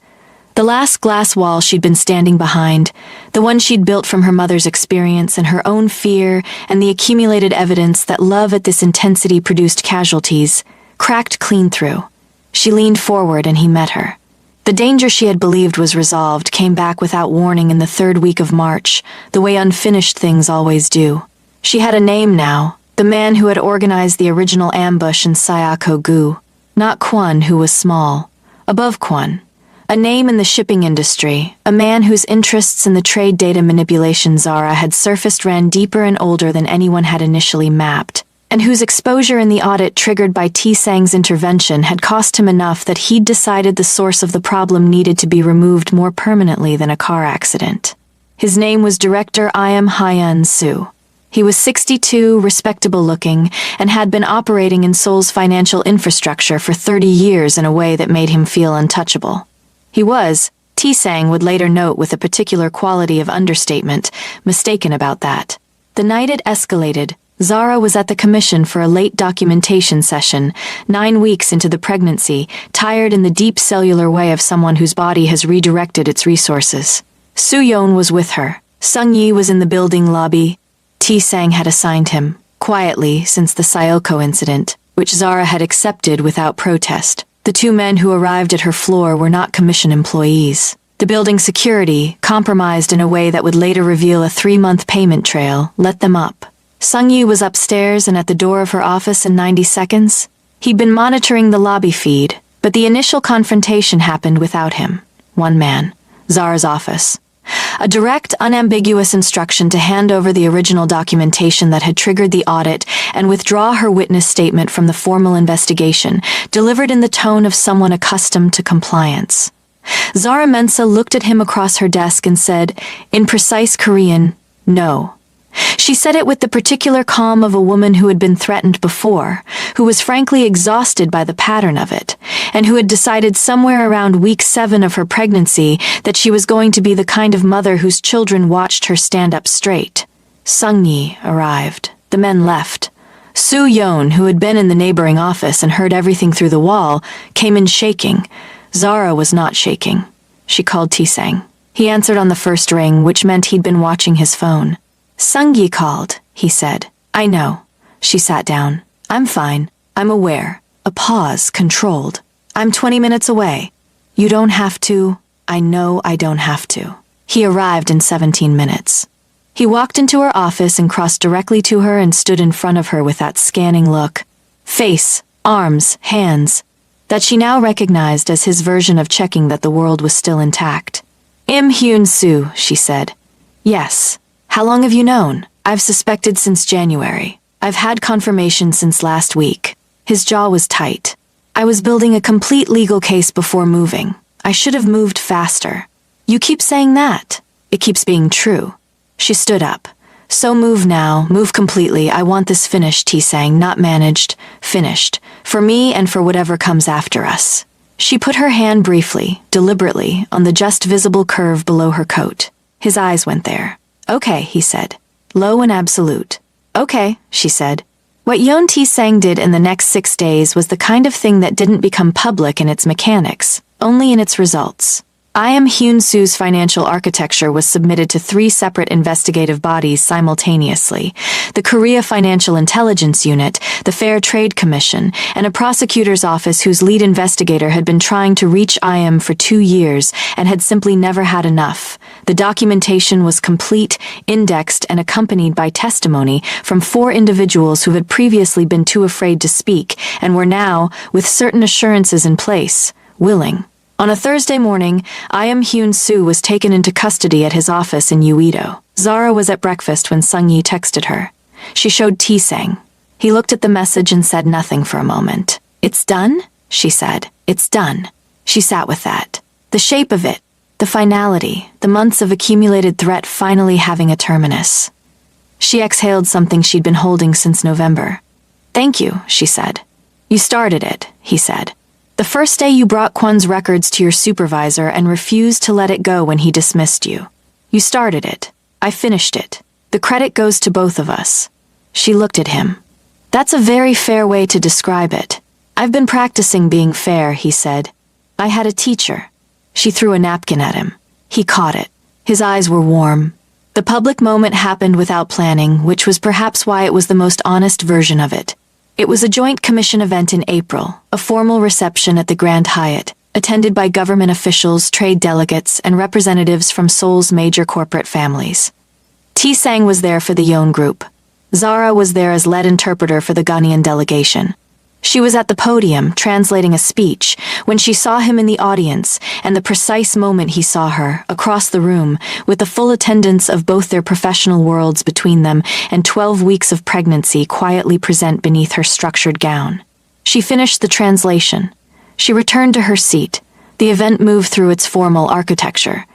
The last glass wall she'd been standing behind, the one she'd built from her mother's experience and her own fear and the accumulated evidence that love at this intensity produced casualties, cracked clean through. She leaned forward and he met her. The danger she had believed was resolved came back without warning in the 3rd week of March, the way unfinished things always do. She had a name now, the man who had organized the original ambush in Sayako-gu. Not Kwon, who was small. Above Kwon. A name in the shipping industry, a man whose interests in the trade data manipulation Zara had surfaced ran deeper and older than anyone had initially mapped, and whose exposure in the audit triggered by T-Sang's intervention had cost him enough that he'd decided the source of the problem needed to be removed more permanently than a car accident. His name was Director I.M. Hyun Soo. He was 62, respectable-looking, and had been operating in Seoul's financial infrastructure for 30 years in a way that made him feel untouchable. He was, T-Sang would later note with a particular quality of understatement, mistaken about that. The night it escalated, Zara was at the commission for a late documentation session, 9 weeks into the pregnancy, tired in the deep cellular way of someone whose body has redirected its resources. Soo-yeon was with her. Sung-yi was in the building lobby. T-Sang had assigned him, quietly since the Sayoko incident, which Zara had accepted without protest. The two men who arrived at her floor were not commission employees. The building security, compromised in a way that would later reveal a 3-month payment trail, let them up. Sung-yi was upstairs and at the door of her office in 90 seconds. He'd been monitoring the lobby feed, but the initial confrontation happened without him. One man. Zara's office. A direct, unambiguous instruction to hand over the original documentation that had triggered the audit and withdraw her witness statement from the formal investigation, delivered in the tone of someone accustomed to compliance. Zara Mensa looked at him across her desk and said, in precise Korean, "No." She said it with the particular calm of a woman who had been threatened before, who was frankly exhausted by the pattern of it, and who had decided somewhere around week 7 of her pregnancy that she was going to be the kind of mother whose children watched her stand up straight. Sung-yi arrived. The men left. Soo-yeon, who had been in the neighboring office and heard everything through the wall, came in shaking. Zara was not shaking. She called T-Sang. He answered on the first ring, which meant he'd been watching his phone. Sung-yi called, he said. I know. She sat down. I'm fine. I'm aware. A pause, controlled. I'm 20 minutes away. You don't have to. I know I don't have to. He arrived in 17 minutes. He walked into her office and crossed directly to her and stood in front of her with that scanning look. Face, arms, hands, that she now recognized as his version of checking that the world was still intact. Im Hyun-soo, she said. Yes. How long have you known? I've suspected since January. I've had confirmation since last week. His jaw was tight. I was building a complete legal case before moving. I should have moved faster. You keep saying that. It keeps being true. She stood up. So move now, move completely. I want this finished, T-Sang, not managed. Finished. For me and for whatever comes after us. She put her hand briefly, deliberately, on the just visible curve below her coat. His eyes went there. Okay, he said. Low and absolute. Okay, she said. What Yeon T-Sang did in the next 6 days was the kind of thing that didn't become public in its mechanics, only in its results. I.M. Hyun-soo's financial architecture was submitted to 3 separate investigative bodies simultaneously: the Korea Financial Intelligence Unit, the Fair Trade Commission, and a prosecutor's office whose lead investigator had been trying to reach I.M. for 2 years and had simply never had enough. The documentation was complete, indexed, and accompanied by testimony from 4 individuals who had previously been too afraid to speak and were now, with certain assurances in place, willing. On a Thursday morning, I.M. Hyun-soo was taken into custody at his office in Uido. Zara was at breakfast when Sung-yi texted her. She showed T-Sang. He looked at the message and said nothing for a moment. It's done? She said. It's done. She sat with that. The shape of it, the finality, the months of accumulated threat finally having a terminus. She exhaled something she'd been holding since November. Thank you, she said. You started it, he said. The first day you brought Kwon's records to your supervisor and refused to let it go when he dismissed you. You started it. I finished it. The credit goes to both of us. She looked at him. That's a very fair way to describe it. I've been practicing being fair, he said. I had a teacher. She threw a napkin at him. He caught it. His eyes were warm. The public moment happened without planning, which was perhaps why it was the most honest version of it. It was a joint commission event in April, a formal reception at the Grand Hyatt, attended by government officials, trade delegates, and representatives from Seoul's major corporate families. T-Sang was there for the Yeon Group. Zara was there as lead interpreter for the Ghanaian delegation. She was at the podium, translating a speech, when she saw him in the audience, and the precise moment he saw her, across the room, with the full attendance of both their professional worlds between them and 12 weeks of pregnancy quietly present beneath her structured gown. She finished the translation. She returned to her seat. The event moved through its formal architecture.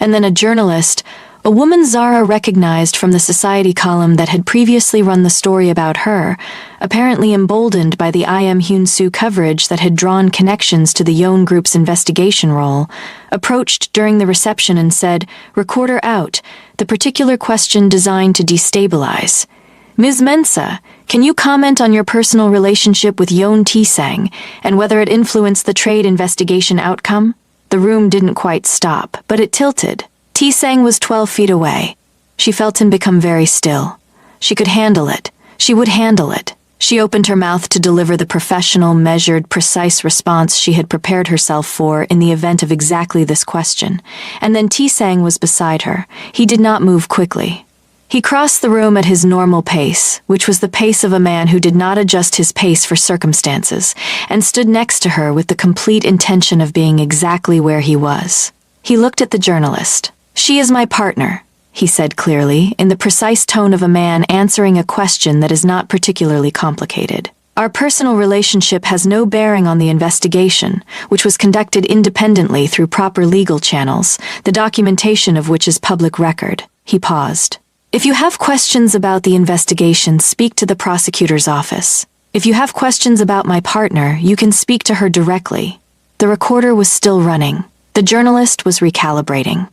And then a journalist, a woman Zara recognized from the Society column that had previously run the story about her, apparently emboldened by the I Am Hyun Soo coverage that had drawn connections to the Yeon Group's investigation role, approached during the reception and said, "Recorder out, the particular question designed to destabilize. Ms. Mensah, can you comment on your personal relationship with Yeon Tae-sang and whether it influenced the trade investigation outcome?" The room didn't quite stop, but it tilted. Tae-sang was 12 feet away. She felt him become very still. She could handle it. She would handle it. She opened her mouth to deliver the professional, measured, precise response she had prepared herself for in the event of exactly this question. And then Tae-sang was beside her. He did not move quickly. He crossed the room at his normal pace, which was the pace of a man who did not adjust his pace for circumstances, and stood next to her with the complete intention of being exactly where he was. He looked at the journalist. "She is my partner," he said clearly, in the precise tone of a man answering a question that is not particularly complicated. "Our personal relationship has no bearing on the investigation, which was conducted independently through proper legal channels, the documentation of which is public record." He paused. "If you have questions about the investigation, speak to the prosecutor's office. If you have questions about my partner, you can speak to her directly." The recorder was still running. The journalist was recalibrating.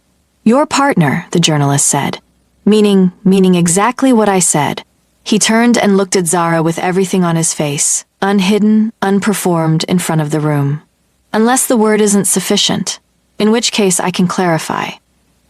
"Your partner," the journalist said. Meaning exactly what I said. He turned and looked at Zara with everything on his face, unhidden, unperformed, in front of the room. "Unless the word isn't sufficient, in which case I can clarify."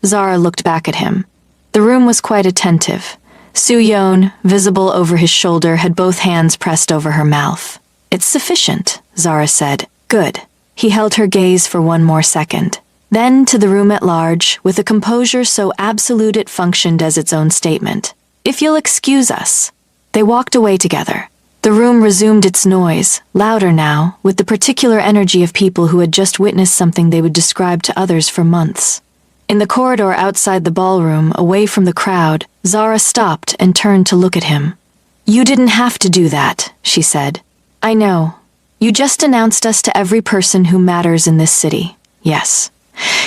Zara looked back at him. The room was quite attentive. Soo-yeon, visible over his shoulder, had both hands pressed over her mouth. "It's sufficient," Zara said. "Good." He held her gaze for one more second. Then to the room at large, with a composure so absolute it functioned as its own statement. "If you'll excuse us." They walked away together. The room resumed its noise, louder now, with the particular energy of people who had just witnessed something they would describe to others for months. In the corridor outside the ballroom, away from the crowd, Zara stopped and turned to look at him. "You didn't have to do that," she said. "I know. You just announced us to every person who matters in this city. Yes.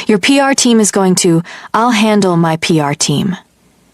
Your PR team is going to. I'll handle my PR team."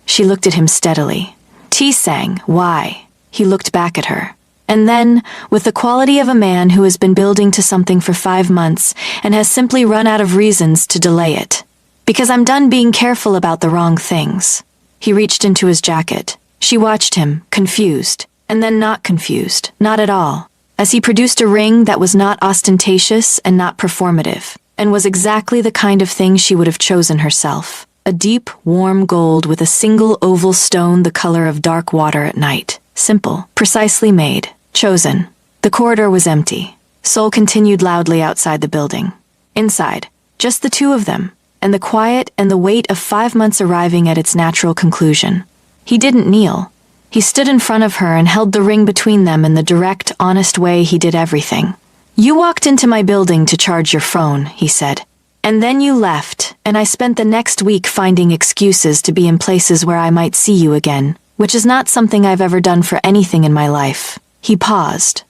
She looked at him steadily. "Tae-sang, why?" He looked back at her. And then, with the quality of a man who has been building to something for 5 months and has simply run out of reasons to delay it. "Because I'm done being careful about the wrong things." He reached into his jacket. She watched him, confused, and then not confused, not at all, as he produced a ring that was not ostentatious and not performative, and was exactly the kind of thing she would have chosen herself. A deep, warm gold with a single oval stone the color of dark water at night. Simple, precisely made, chosen. The corridor was empty. Seoul continued loudly outside the building. Inside, just the two of them, and the quiet and the weight of 5 months arriving at its natural conclusion. He didn't kneel. He stood in front of her and held the ring between them in the direct, honest way he did everything. "You walked into my building to charge your phone," he said. "And then you left, and I spent the next week finding excuses to be in places where I might see you again, which is not something I've ever done for anything in my life." He paused.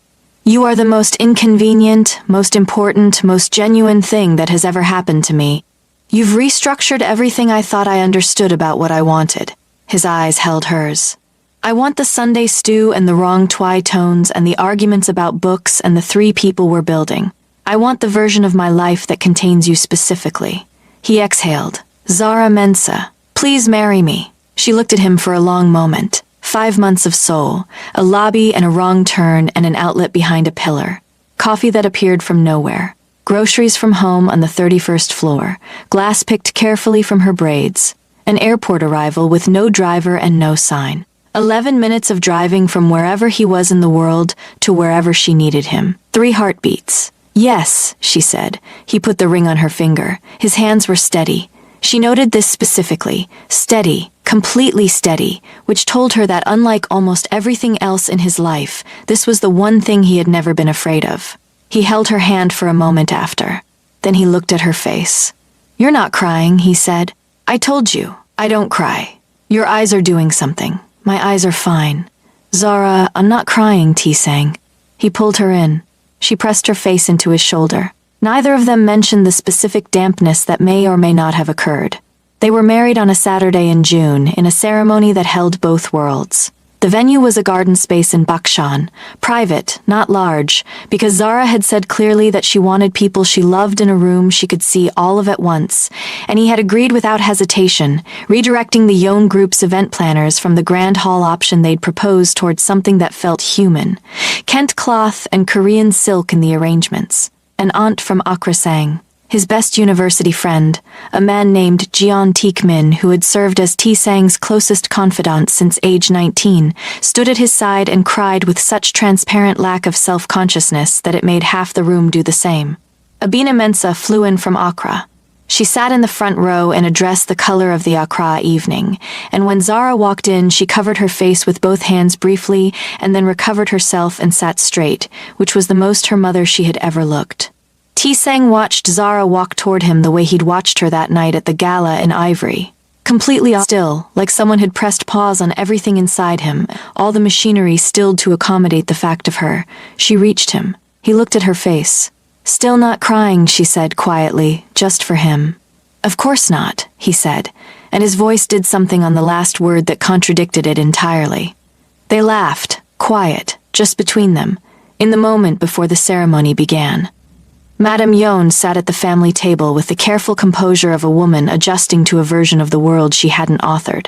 "You are the most inconvenient, most important, most genuine thing that has ever happened to me. You've restructured everything I thought I understood about what I wanted." His eyes held hers. "I want the Sunday stew and the wrong tones and the arguments about books and the 3 people we're building. I want the version of my life that contains you specifically." He exhaled. "Zara Mensah, please marry me." She looked at him for a long moment. 5 months of Seoul, a lobby and a wrong turn and an outlet behind a pillar. Coffee that appeared from nowhere. Groceries from home on the 31st floor. Glass picked carefully from her braids. An airport arrival with no driver and no sign. 11 minutes of driving from wherever he was in the world to wherever she needed him. 3 heartbeats. "Yes," she said. He put the ring on her finger. His hands were steady. She noted this specifically. Steady, completely steady, which told her that unlike almost everything else in his life, this was the one thing he had never been afraid of. He held her hand for a moment after. Then he looked at her face. "You're not crying," he said. "I told you, I don't cry. Your eyes are doing something. My eyes are fine." "Zara, I'm not crying," T sang. He pulled her in. She pressed her face into his shoulder. Neither of them mentioned the specific dampness that may or may not have occurred. They were married on a Saturday in June, in a ceremony that held both worlds. The venue was a garden space in Bakshan, private, not large, because Zara had said clearly that she wanted people she loved in a room she could see all of at once, and he had agreed without hesitation, redirecting the Yon Group's event planners from the grand hall option they'd proposed towards something that felt human. Kent cloth and Korean silk in the arrangements. An aunt from Accra sang. His best university friend, a man named Jeon Taek-min, who had served as T-Sang's closest confidant since age 19, stood at his side and cried with such transparent lack of self-consciousness that it made half the room do the same. Abina Mensah flew in from Accra. She sat in the front row in a dress the color of the Accra evening, and when Zara walked in, she covered her face with both hands briefly and then recovered herself and sat straight, which was the most her mother she had ever looked. T-Sang watched Zara walk toward him the way he'd watched her that night at the gala in Ivory. Completely still, like someone had pressed pause on everything inside him, all the machinery stilled to accommodate the fact of her. She reached him. He looked at her face. "Still not crying," she said quietly, just for him. "Of course not," he said, and his voice did something on the last word that contradicted it entirely. They laughed, quiet, just between them, in the moment before the ceremony began. Madame Yon sat at the family table with the careful composure of a woman adjusting to a version of the world she hadn't authored.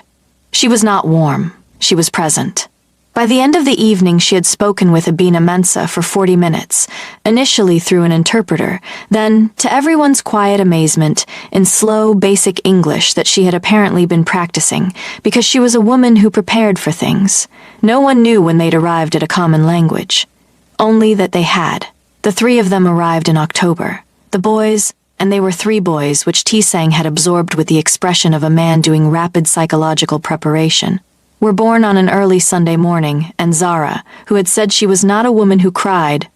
She was not warm. She was present. By the end of the evening, she had spoken with Abina Mensah for 40 minutes, initially through an interpreter, then, to everyone's quiet amazement, in slow, basic English that she had apparently been practicing, because she was a woman who prepared for things. No one knew when they'd arrived at a common language. Only that they had. The three of them arrived in October. The boys, and they were 3 boys, which T-Sang had absorbed with the expression of a man doing rapid psychological preparation, were born on an early Sunday morning, and Zara, who had said she was not a woman who cried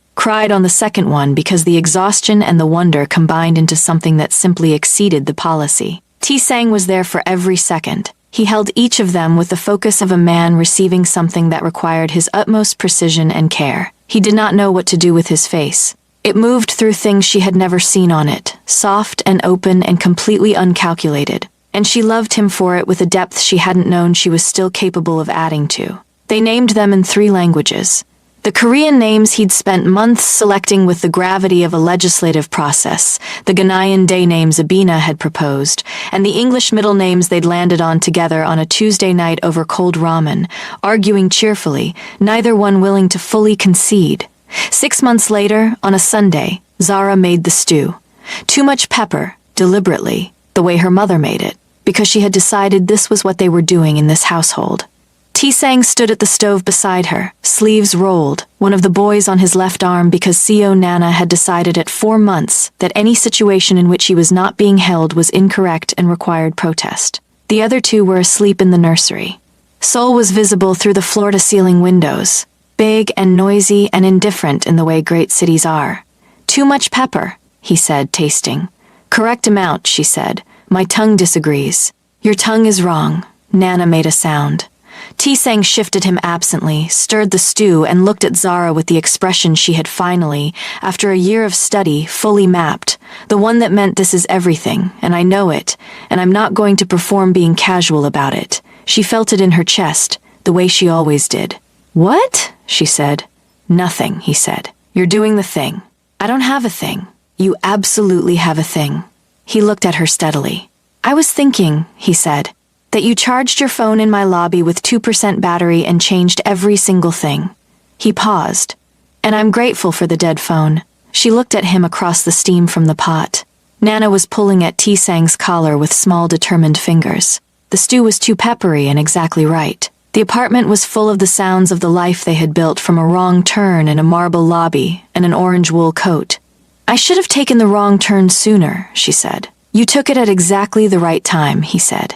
on the second one because the exhaustion and the wonder combined into something that simply exceeded the policy. T-Sang was there for every second. He held each of them with the focus of a man receiving something that required his utmost precision and care. He did not know what to do with his face. It moved through things she had never seen on it, soft and open and completely uncalculated, and she loved him for it with a depth she hadn't known she was still capable of adding to. They named them in 3 languages. The Korean names he'd spent months selecting with the gravity of a legislative process, the Ghanaian day names Abina had proposed, and the English middle names they'd landed on together on a Tuesday night over cold ramen, arguing cheerfully, neither one willing to fully concede. 6 months later, on a Sunday, Zara made the stew. Too much pepper, deliberately, the way her mother made it, because she had decided this was what they were doing in this household. T-Sang stood at the stove beside her, sleeves rolled, one of the boys on his left arm because Seo Nana had decided at 4 months that any situation in which he was not being held was incorrect and required protest. The other 2 were asleep in the nursery. Seoul was visible through the floor-to-ceiling windows, big and noisy and indifferent in the way great cities are. "Too much pepper," he said, tasting. "Correct amount," she said. "My tongue disagrees." "Your tongue is wrong." Nana made a sound. T-Sang shifted him absently, stirred the stew, and looked at Zara with the expression she had finally, after a year of study, fully mapped. The one that meant this is everything, and I know it, and I'm not going to perform being casual about it. She felt it in her chest, the way she always did. "What?" she said. "Nothing," he said. "You're doing the thing." "I don't have a thing." "You absolutely have a thing." He looked at her steadily. "I was thinking," he said, "that you charged your phone in my lobby with 2% battery and changed every single thing." He paused. "And I'm grateful for the dead phone." She looked at him across the steam from the pot. Nana was pulling at T-Sang's collar with small, determined fingers. The stew was too peppery and exactly right. The apartment was full of the sounds of the life they had built from a wrong turn in a marble lobby and an orange wool coat. "I should have taken the wrong turn sooner," she said. "You took it at exactly the right time," he said.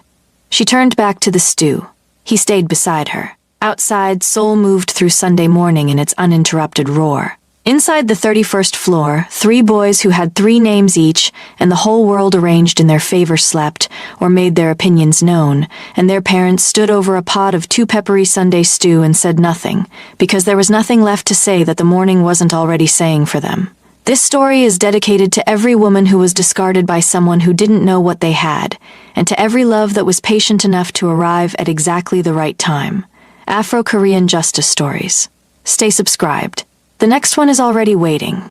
She turned back to the stew. He stayed beside her. Outside, Seoul moved through Sunday morning in its uninterrupted roar. Inside the 31st floor, 3 boys who had 3 names each, and the whole world arranged in their favor slept, or made their opinions known, and their parents stood over a pot of 2 peppery Sunday stew and said nothing, because there was nothing left to say that the morning wasn't already saying for them. This story is dedicated to every woman who was discarded by someone who didn't know what they had, and to every love that was patient enough to arrive at exactly the right time. Afro-Korean Justice Stories. Stay subscribed. The next one is already waiting.